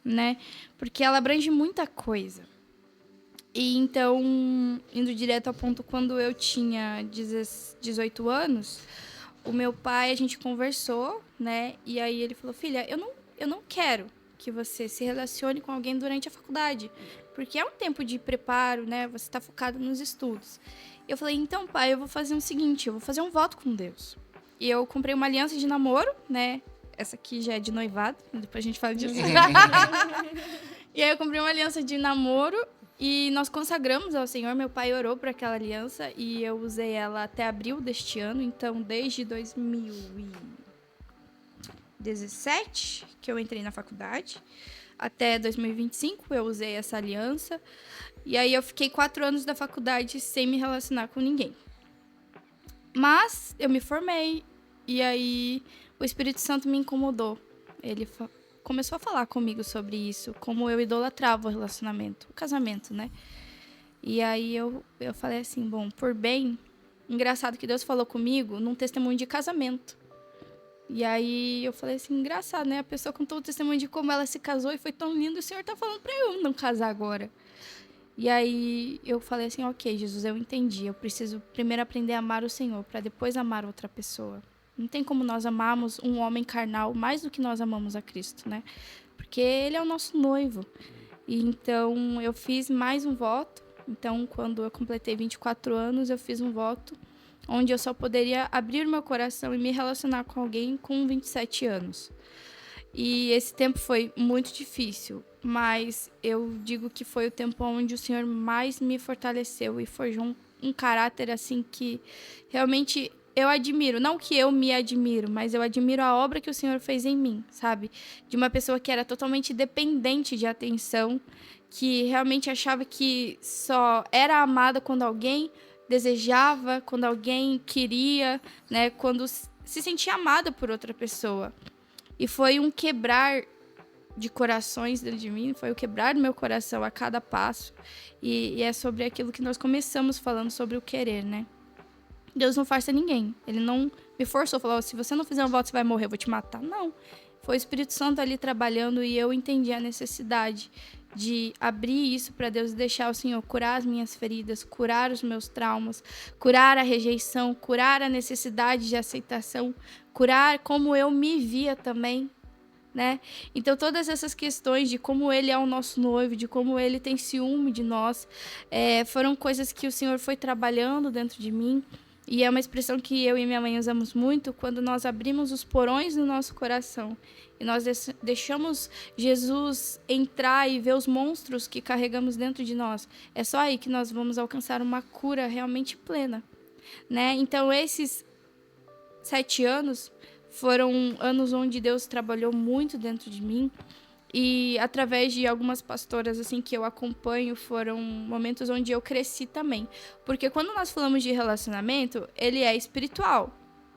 né? Porque ela abrange muita coisa. E então, indo direto ao ponto, quando eu tinha 18 anos, o meu pai, a gente conversou, né? E aí ele falou, filha, eu não quero que você se relacione com alguém durante a faculdade, porque é um tempo de preparo, né? Você está focado nos estudos. Eu falei, então, pai, eu vou fazer o seguinte, eu vou fazer um voto com Deus. E eu comprei uma aliança de namoro, né? Essa aqui já é de noivado, depois a gente fala disso. E aí eu comprei uma aliança de namoro e nós consagramos ao Senhor. Meu pai orou por aquela aliança e eu usei ela até abril deste ano. Então, desde 2017, que eu entrei na faculdade, até 2025 eu usei essa aliança. E aí eu fiquei 4 anos da faculdade sem me relacionar com ninguém. Mas eu me formei e aí o Espírito Santo me incomodou. Ele começou a falar comigo sobre isso, como eu idolatrava o relacionamento, o casamento, né? E aí eu falei assim, bom, por bem, engraçado que Deus falou comigo num testemunho de casamento. E aí eu falei assim, engraçado, né? A pessoa contou o testemunho de como ela se casou e foi tão lindo, e o Senhor tá falando pra eu não casar agora. E aí eu falei assim, ok, Jesus, eu entendi. Eu preciso primeiro aprender a amar o Senhor, para depois amar outra pessoa. Não tem como nós amarmos um homem carnal mais do que nós amamos a Cristo, né? Porque ele é o nosso noivo. E então eu fiz mais um voto. Então, quando eu completei 24 anos, eu fiz um voto onde eu só poderia abrir meu coração e me relacionar com alguém com 27 anos. E esse tempo foi muito difícil, mas eu digo que foi o tempo onde o Senhor mais me fortaleceu e forjou um caráter assim que realmente eu admiro. Não que eu me admiro, mas eu admiro a obra que o Senhor fez em mim, sabe? De uma pessoa que era totalmente dependente de atenção, que realmente achava que só era amada quando alguém desejava, quando alguém queria, né? Quando se sentia amada por outra pessoa. E foi um quebrar de corações dentro de mim, foi o quebrar do meu coração a cada passo. E é sobre aquilo que nós começamos falando, sobre o querer, né? Deus não força ninguém. Ele não me forçou, falou, se você não fizer um voto, você vai morrer, eu vou te matar. Não. Foi o Espírito Santo ali trabalhando e eu entendi a necessidade de abrir isso para Deus e deixar o Senhor curar as minhas feridas, curar os meus traumas, curar a rejeição, curar a necessidade de aceitação, curar como eu me via também, né? Então todas essas questões de como ele é o nosso noivo, de como ele tem ciúme de nós, foram coisas que o Senhor foi trabalhando dentro de mim. E é uma expressão que eu e minha mãe usamos muito quando nós abrimos os porões do nosso coração e nós deixamos Jesus entrar e ver os monstros que carregamos dentro de nós. É só aí que nós vamos alcançar uma cura realmente plena, né? Então, esses 7 anos foram anos onde Deus trabalhou muito dentro de mim. E através de algumas pastoras assim que eu acompanho, foram momentos onde eu cresci também. Porque quando nós falamos de relacionamento, ele é espiritual,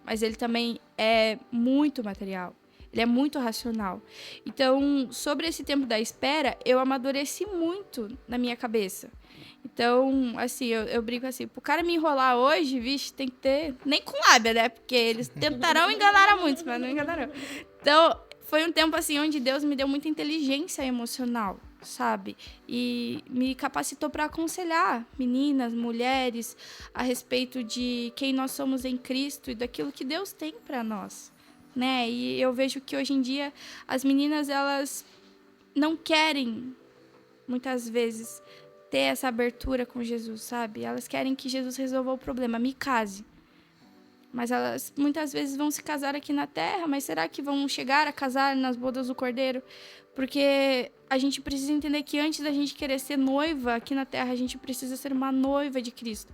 mas ele também é muito material. Ele é muito racional. Então, sobre esse tempo da espera, eu amadureci muito na minha cabeça. Então, assim, eu brinco assim, pro cara me enrolar hoje, vixe, tem que ter... Nem com lábia, né? Porque eles tentarão enganar a muitos, mas não enganarão. Então, foi um tempo, assim, onde Deus me deu muita inteligência emocional, sabe? E me capacitou para aconselhar meninas, mulheres, a respeito de quem nós somos em Cristo e daquilo que Deus tem para nós, né? E eu vejo que hoje em dia as meninas, elas não querem, muitas vezes, ter essa abertura com Jesus, sabe? Elas querem que Jesus resolva o problema, me case. Mas elas muitas vezes vão se casar aqui na terra, mas será que vão chegar a casar nas bodas do Cordeiro? Porque a gente precisa entender que antes da gente querer ser noiva aqui na terra, a gente precisa ser uma noiva de Cristo.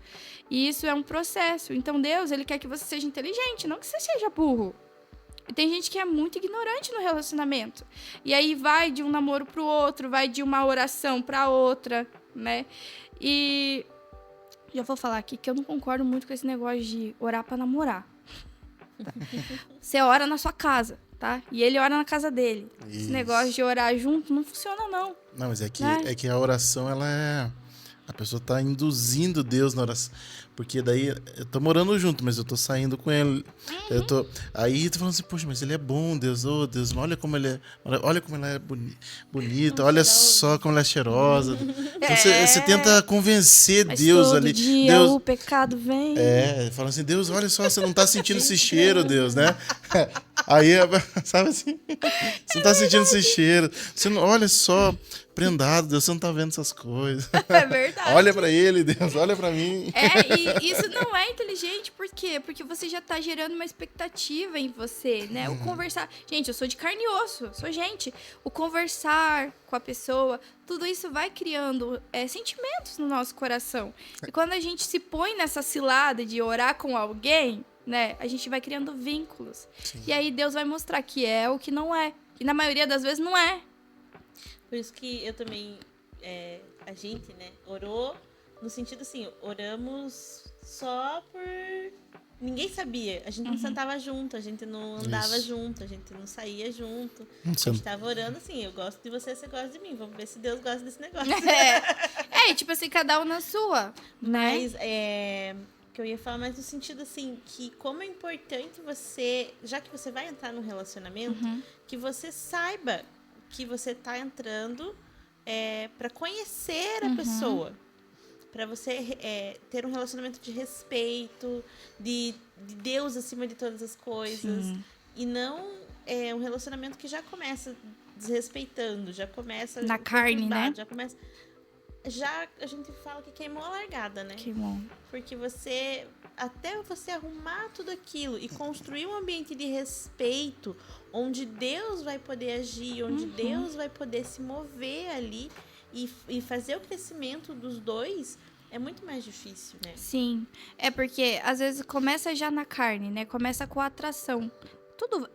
E isso é um processo. Então Deus, ele quer que você seja inteligente, não que você seja burro. E tem gente que é muito ignorante no relacionamento. E aí vai de um namoro pro outro, vai de uma oração pra outra, né? E já vou falar aqui que eu não concordo muito com esse negócio de orar pra namorar. Tá? Você ora na sua casa, tá? E ele ora na casa dele. Isso. Esse negócio de orar junto não funciona, não. Não, mas é que a oração, ela é... A pessoa tá induzindo Deus na oração. Porque daí eu tô morando junto, mas eu tô saindo com ele. Uhum. Aí tu falando assim, poxa, mas ele é bom, Deus, oh Deus, olha como ele é. Olha como ela é bonita, olha só como ela é cheirosa. Então você tenta convencer mas Deus todo ali. Dia Deus, o pecado vem. Fala assim, Deus, olha só, você não tá sentindo esse cheiro, Deus, né? Aí, sabe assim? Você não tá sentindo esse cheiro. Você não, olha só, prendado, Deus, você não tá vendo essas coisas. É verdade. Olha pra ele, Deus, olha pra mim. E isso não é inteligente, por quê? Porque você já tá gerando uma expectativa em você, né? O conversar... Gente, eu sou de carne e osso, sou gente. O conversar com a pessoa, tudo isso vai criando sentimentos no nosso coração. E quando a gente se põe nessa cilada de orar com alguém, né? A gente vai criando vínculos. Sim. E aí Deus vai mostrar que é o que não é. E na maioria das vezes não é. Por isso que eu também... a gente, né? Orou no sentido assim, oramos só por... Ninguém sabia. A gente não sentava junto, a gente não andava junto, a gente não saía junto. A gente tava orando assim, eu gosto de você, você gosta de mim. Vamos ver se Deus gosta desse negócio. Tipo assim, cada um na sua. Mas, que eu ia falar mais no sentido assim, que como é importante você, já que você vai entrar num relacionamento, que você saiba que você tá entrando para conhecer a pessoa. Para você ter um relacionamento de respeito, de Deus acima de todas as coisas. Sim. E não um relacionamento que já começa desrespeitando, já começa Na carne, né? já começa. Já a gente fala que queimou a largada, né? Queimou. Porque até você arrumar tudo aquilo e construir um ambiente de respeito, onde Deus vai poder agir, onde Deus vai poder se mover ali e fazer o crescimento dos dois, é muito mais difícil, né? Sim, é porque às vezes começa já na carne, né? Começa com a atração. Tudo,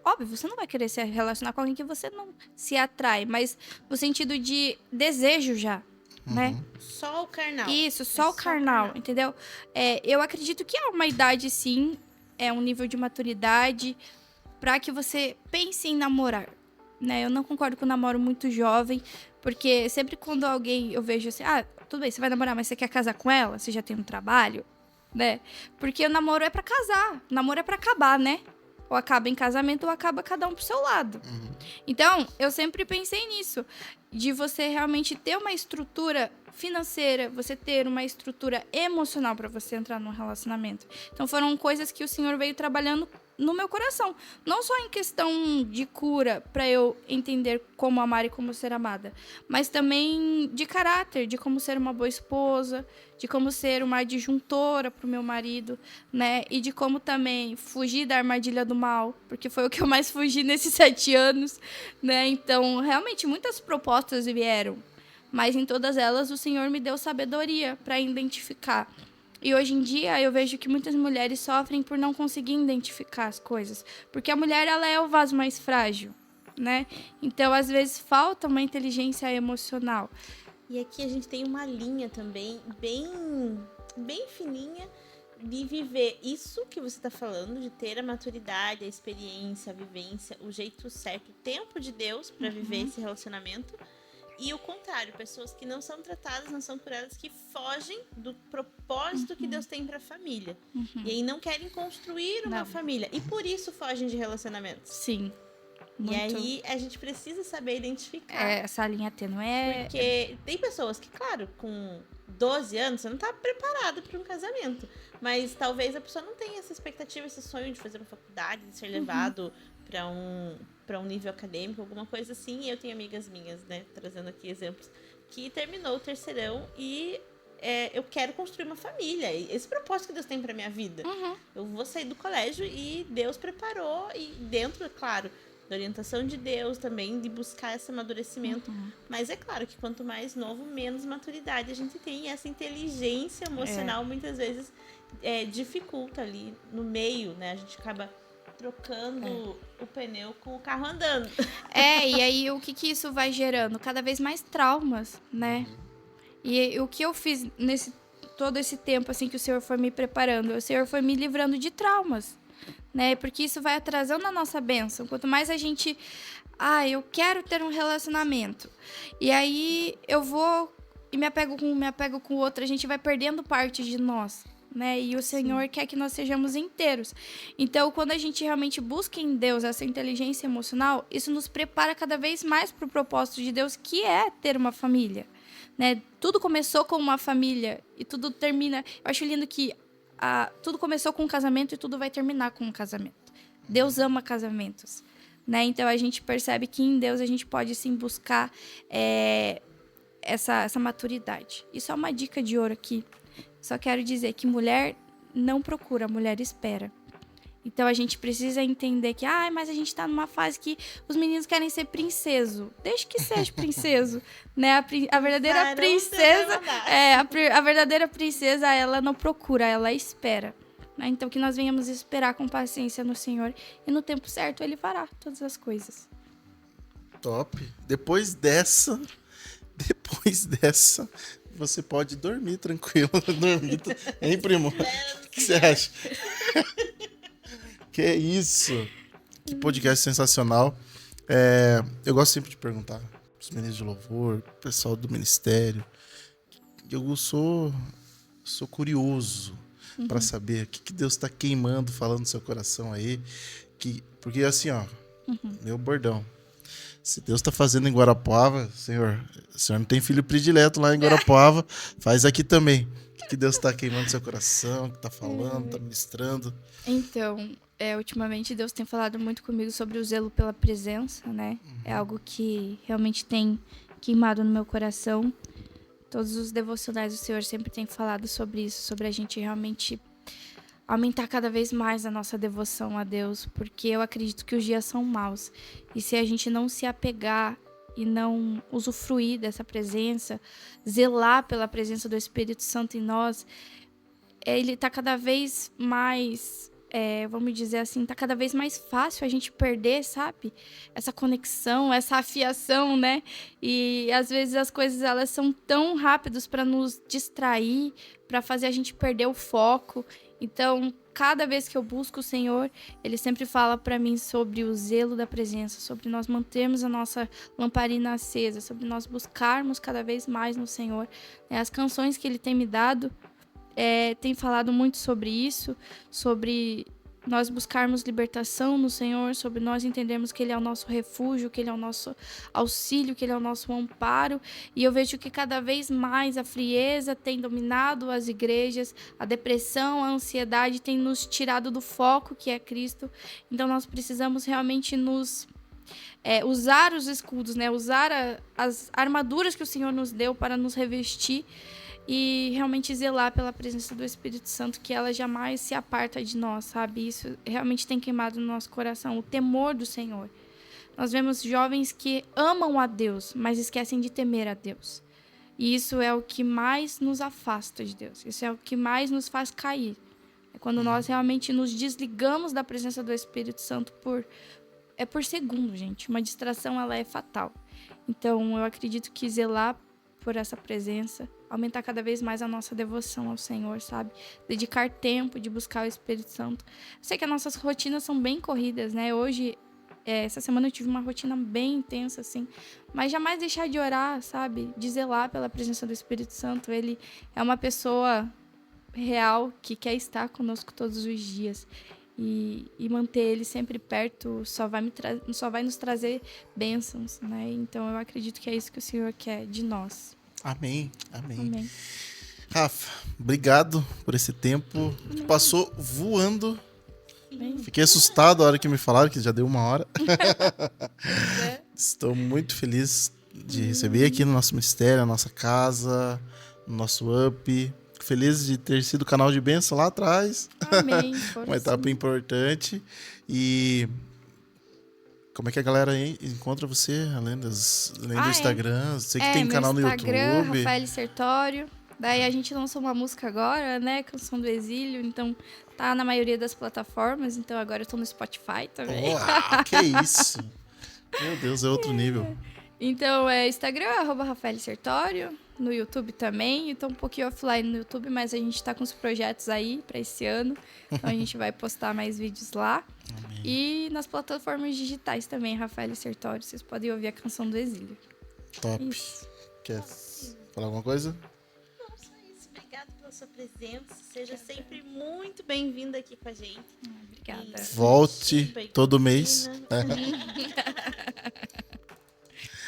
óbvio, você não vai querer se relacionar com alguém que você não se atrai, mas no sentido de desejo já, né? Só o carnal. Isso, só o carnal, entendeu? Eu acredito que é uma idade, sim, é um nível de maturidade para que você pense em namorar, né? Eu não concordo com o namoro muito jovem, porque sempre quando alguém eu vejo assim, tudo bem, você vai namorar, mas você quer casar com ela? Você já tem um trabalho, né? Porque o namoro é pra casar, o namoro é pra acabar, né? Ou acaba em casamento ou acaba cada um pro seu lado. Então, eu sempre pensei nisso, de você realmente ter uma estrutura financeira, você ter uma estrutura emocional para você entrar num relacionamento. Então, foram coisas que o Senhor veio trabalhando no meu coração. Não só em questão de cura, para eu entender como amar e como ser amada, mas também de caráter, de como ser uma boa esposa, de como ser uma adjuntora pro meu marido, né? E de como também fugir da armadilha do mal, porque foi o que eu mais fugi nesses 7 anos, né? Então, realmente, muitas propostas vieram, mas em todas elas o Senhor me deu sabedoria para identificar. E hoje em dia eu vejo que muitas mulheres sofrem por não conseguir identificar as coisas. Porque a mulher, ela é o vaso mais frágil, né? Então, às vezes, falta uma inteligência emocional. E aqui a gente tem uma linha também bem fininha de viver isso que você está falando, de ter a maturidade, a experiência, a vivência, o jeito certo, o tempo de Deus para viver esse relacionamento. E o contrário, pessoas que não são tratadas, não são curadas, que fogem do propósito que Deus tem para a família. E aí não querem construir uma família. E por isso fogem de relacionamentos. Sim. Muito. E aí a gente precisa saber identificar. Essa linha tênue é... Porque tem pessoas que, claro, com 12 anos, você não tá preparado para um casamento. Mas talvez a pessoa não tenha essa expectativa, esse sonho de fazer uma faculdade, de ser levado para um nível acadêmico, alguma coisa assim. E eu tenho amigas minhas, né, trazendo aqui exemplos, que terminou o terceirão e eu quero construir uma família. Esse propósito que Deus tem para minha vida. Eu vou sair do colégio e Deus preparou, e dentro, claro, da orientação de Deus também, de buscar esse amadurecimento. Mas é claro que quanto mais novo, menos maturidade a gente tem. E essa inteligência emocional muitas vezes dificulta ali no meio, né? A gente acaba trocando o pneu com o carro andando. E aí o que isso vai gerando? Cada vez mais traumas, né? E o que eu fiz todo esse tempo assim que o Senhor foi me preparando, o Senhor foi me livrando de traumas, né? Porque isso vai atrasando a nossa bênção. Quanto mais a gente, eu quero ter um relacionamento, e aí eu vou e me apego com o outro, a gente vai perdendo parte de nós, né? E o Senhor quer que nós sejamos inteiros. Então, quando a gente realmente busca em Deus essa inteligência emocional, isso nos prepara cada vez mais para o propósito de Deus, que é ter uma família, né? Tudo começou com uma família e tudo termina... Eu acho lindo que tudo começou com um casamento e tudo vai terminar com um casamento. Deus ama casamentos, né? Então, a gente percebe que em Deus a gente pode, sim, buscar essa maturidade. Isso é uma dica de ouro aqui. Só quero dizer que mulher não procura, mulher espera. Então a gente precisa entender que, mas a gente tá numa fase que os meninos querem ser princeso. Deixa que seja princeso, né? A verdadeira princesa, a verdadeira princesa, ela não procura, ela espera. Né? Então que nós venhamos esperar com paciência no Senhor e no tempo certo Ele fará todas as coisas. Top. Depois dessa, você pode dormir tranquilo. Hein, primo? O que você acha? Que isso? Que podcast sensacional. Eu gosto sempre de perguntar pros meninos de louvor, pro pessoal do ministério. Eu sou curioso. para saber o que Deus está queimando, falando no seu coração aí. Porque assim, ó, meu bordão. Se Deus está fazendo em Guarapuava, Senhor, o Senhor não tem filho predileto lá em Guarapuava, faz aqui também. O que Deus está queimando no seu coração, que está falando, está ministrando? Então, ultimamente Deus tem falado muito comigo sobre o zelo pela presença, né? É algo que realmente tem queimado no meu coração. Todos os devocionais do Senhor sempre têm falado sobre isso, sobre a gente realmente aumentar cada vez mais a nossa devoção a Deus, porque eu acredito que os dias são maus. E se a gente não se apegar e não usufruir dessa presença, zelar pela presença do Espírito Santo em nós, ele está cada vez mais, vamos dizer assim, está cada vez mais fácil a gente perder, sabe? Essa conexão, essa afiação, né? E às vezes as coisas elas são tão rápidas para nos distrair, para fazer a gente perder o foco. Então, cada vez que eu busco o Senhor, Ele sempre fala para mim sobre o zelo da presença, sobre nós mantermos a nossa lamparina acesa, sobre nós buscarmos cada vez mais no Senhor. As canções que Ele tem me dado tem falado muito sobre isso, sobre nós buscarmos libertação no Senhor, sobre nós entendermos que Ele é o nosso refúgio, que Ele é o nosso auxílio, que Ele é o nosso amparo. E eu vejo que cada vez mais a frieza tem dominado as igrejas, a depressão, a ansiedade tem nos tirado do foco que é Cristo. Então nós precisamos realmente usar os escudos, né? Usar as armaduras que o Senhor nos deu para nos revestir e realmente zelar pela presença do Espírito Santo, que ela jamais se aparta de nós, sabe? Isso realmente tem queimado no nosso coração, o temor do Senhor. Nós vemos jovens que amam a Deus, mas esquecem de temer a Deus. E isso é o que mais nos afasta de Deus, isso é o que mais nos faz cair. É quando nós realmente nos desligamos da presença do Espírito Santo por segundo, gente. Uma distração, ela é fatal. Então, eu acredito que zelar por essa presença, aumentar cada vez mais a nossa devoção ao Senhor, sabe? Dedicar tempo de buscar o Espírito Santo. Eu sei que as nossas rotinas são bem corridas, né? Hoje, essa semana eu tive uma rotina bem intensa, assim. Mas jamais deixar de orar, sabe? De zelar pela presença do Espírito Santo. Ele é uma pessoa real que quer estar conosco todos os dias. E manter ele sempre perto só vai nos trazer bênçãos, né? Então eu acredito que é isso que o Senhor quer de nós. Amém. Rafa, obrigado por esse tempo que passou voando. Fiquei assustado a hora que me falaram que já deu 1 hora. Estou muito feliz de receber aqui no nosso ministério, na nossa casa, no nosso UP. Feliz de ter sido canal de bênção lá atrás. Amém. Uma etapa importante. E como é que a galera encontra você, além do Instagram? Você que tem canal no Instagram, YouTube. Rafael Sertório. Daí a gente lançou uma música agora, né? Canção do Exílio. Então tá na maioria das plataformas. Então agora eu tô no Spotify também. Que isso! Meu Deus, é outro nível. Então Instagram, @Rafael Sertório. No YouTube também, então um pouquinho offline no YouTube, mas a gente tá com os projetos aí para esse ano, então a gente vai postar mais vídeos lá. Amém. E nas plataformas digitais também, Rafael Sertório, vocês podem ouvir a Canção do Exílio. Top. Isso. Quer falar alguma coisa? Não, só isso. Obrigada pela sua presença. Seja sempre muito bem-vinda aqui com a gente. Obrigada. Volte todo mês.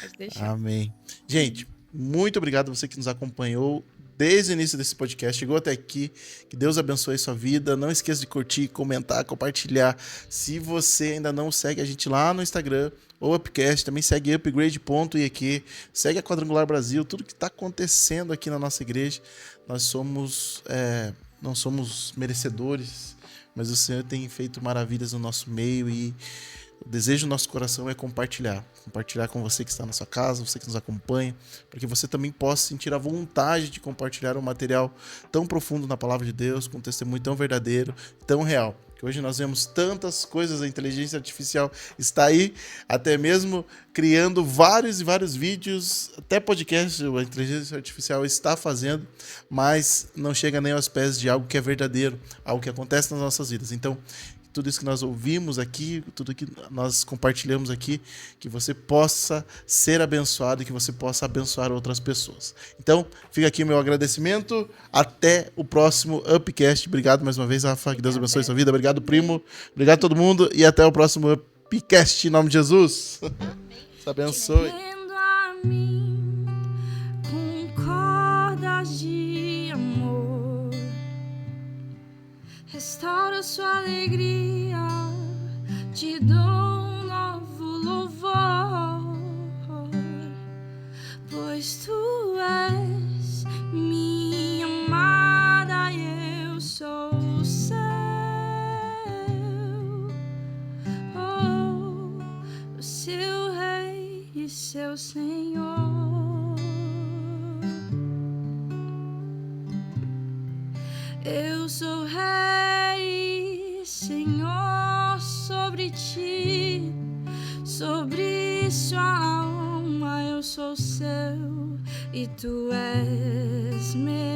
Pode deixar. Amém. Gente, muito obrigado a você que nos acompanhou desde o início desse podcast, chegou até aqui. Que Deus abençoe a sua vida. Não esqueça de curtir, comentar, compartilhar. Se você ainda não segue a gente lá no Instagram, ou Upcast, também segue upgrade.iq, segue a Quadrangular Brasil, tudo que está acontecendo aqui na nossa igreja. Nós não somos merecedores, mas o Senhor tem feito maravilhas no nosso meio e o desejo do nosso coração é compartilhar com você que está na sua casa, você que nos acompanha, para que você também possa sentir a vontade de compartilhar um material tão profundo na palavra de Deus, com um testemunho tão verdadeiro, tão real. Que hoje nós vemos tantas coisas, a inteligência artificial está aí, até mesmo criando vários e vários vídeos, até podcast a inteligência artificial está fazendo, mas não chega nem aos pés de algo que é verdadeiro, algo que acontece nas nossas vidas. Então, tudo isso que nós ouvimos aqui, tudo que nós compartilhamos aqui, que você possa ser abençoado e que você possa abençoar outras pessoas. Então, fica aqui o meu agradecimento. Até o próximo Upcast. Obrigado mais uma vez, Rafa. Que Deus abençoe sua vida. Obrigado, primo. Obrigado a todo mundo. E até o próximo Upcast. Em nome de Jesus. Se abençoe. A mim com cordas de amor, restaura sua alegria, te dou um novo louvor, pois tu és minha amada e eu sou o seu, o seu rei e seu Senhor. Eu sou rei, Senhor, sobre ti, sobre sua alma eu sou seu e tu és meu.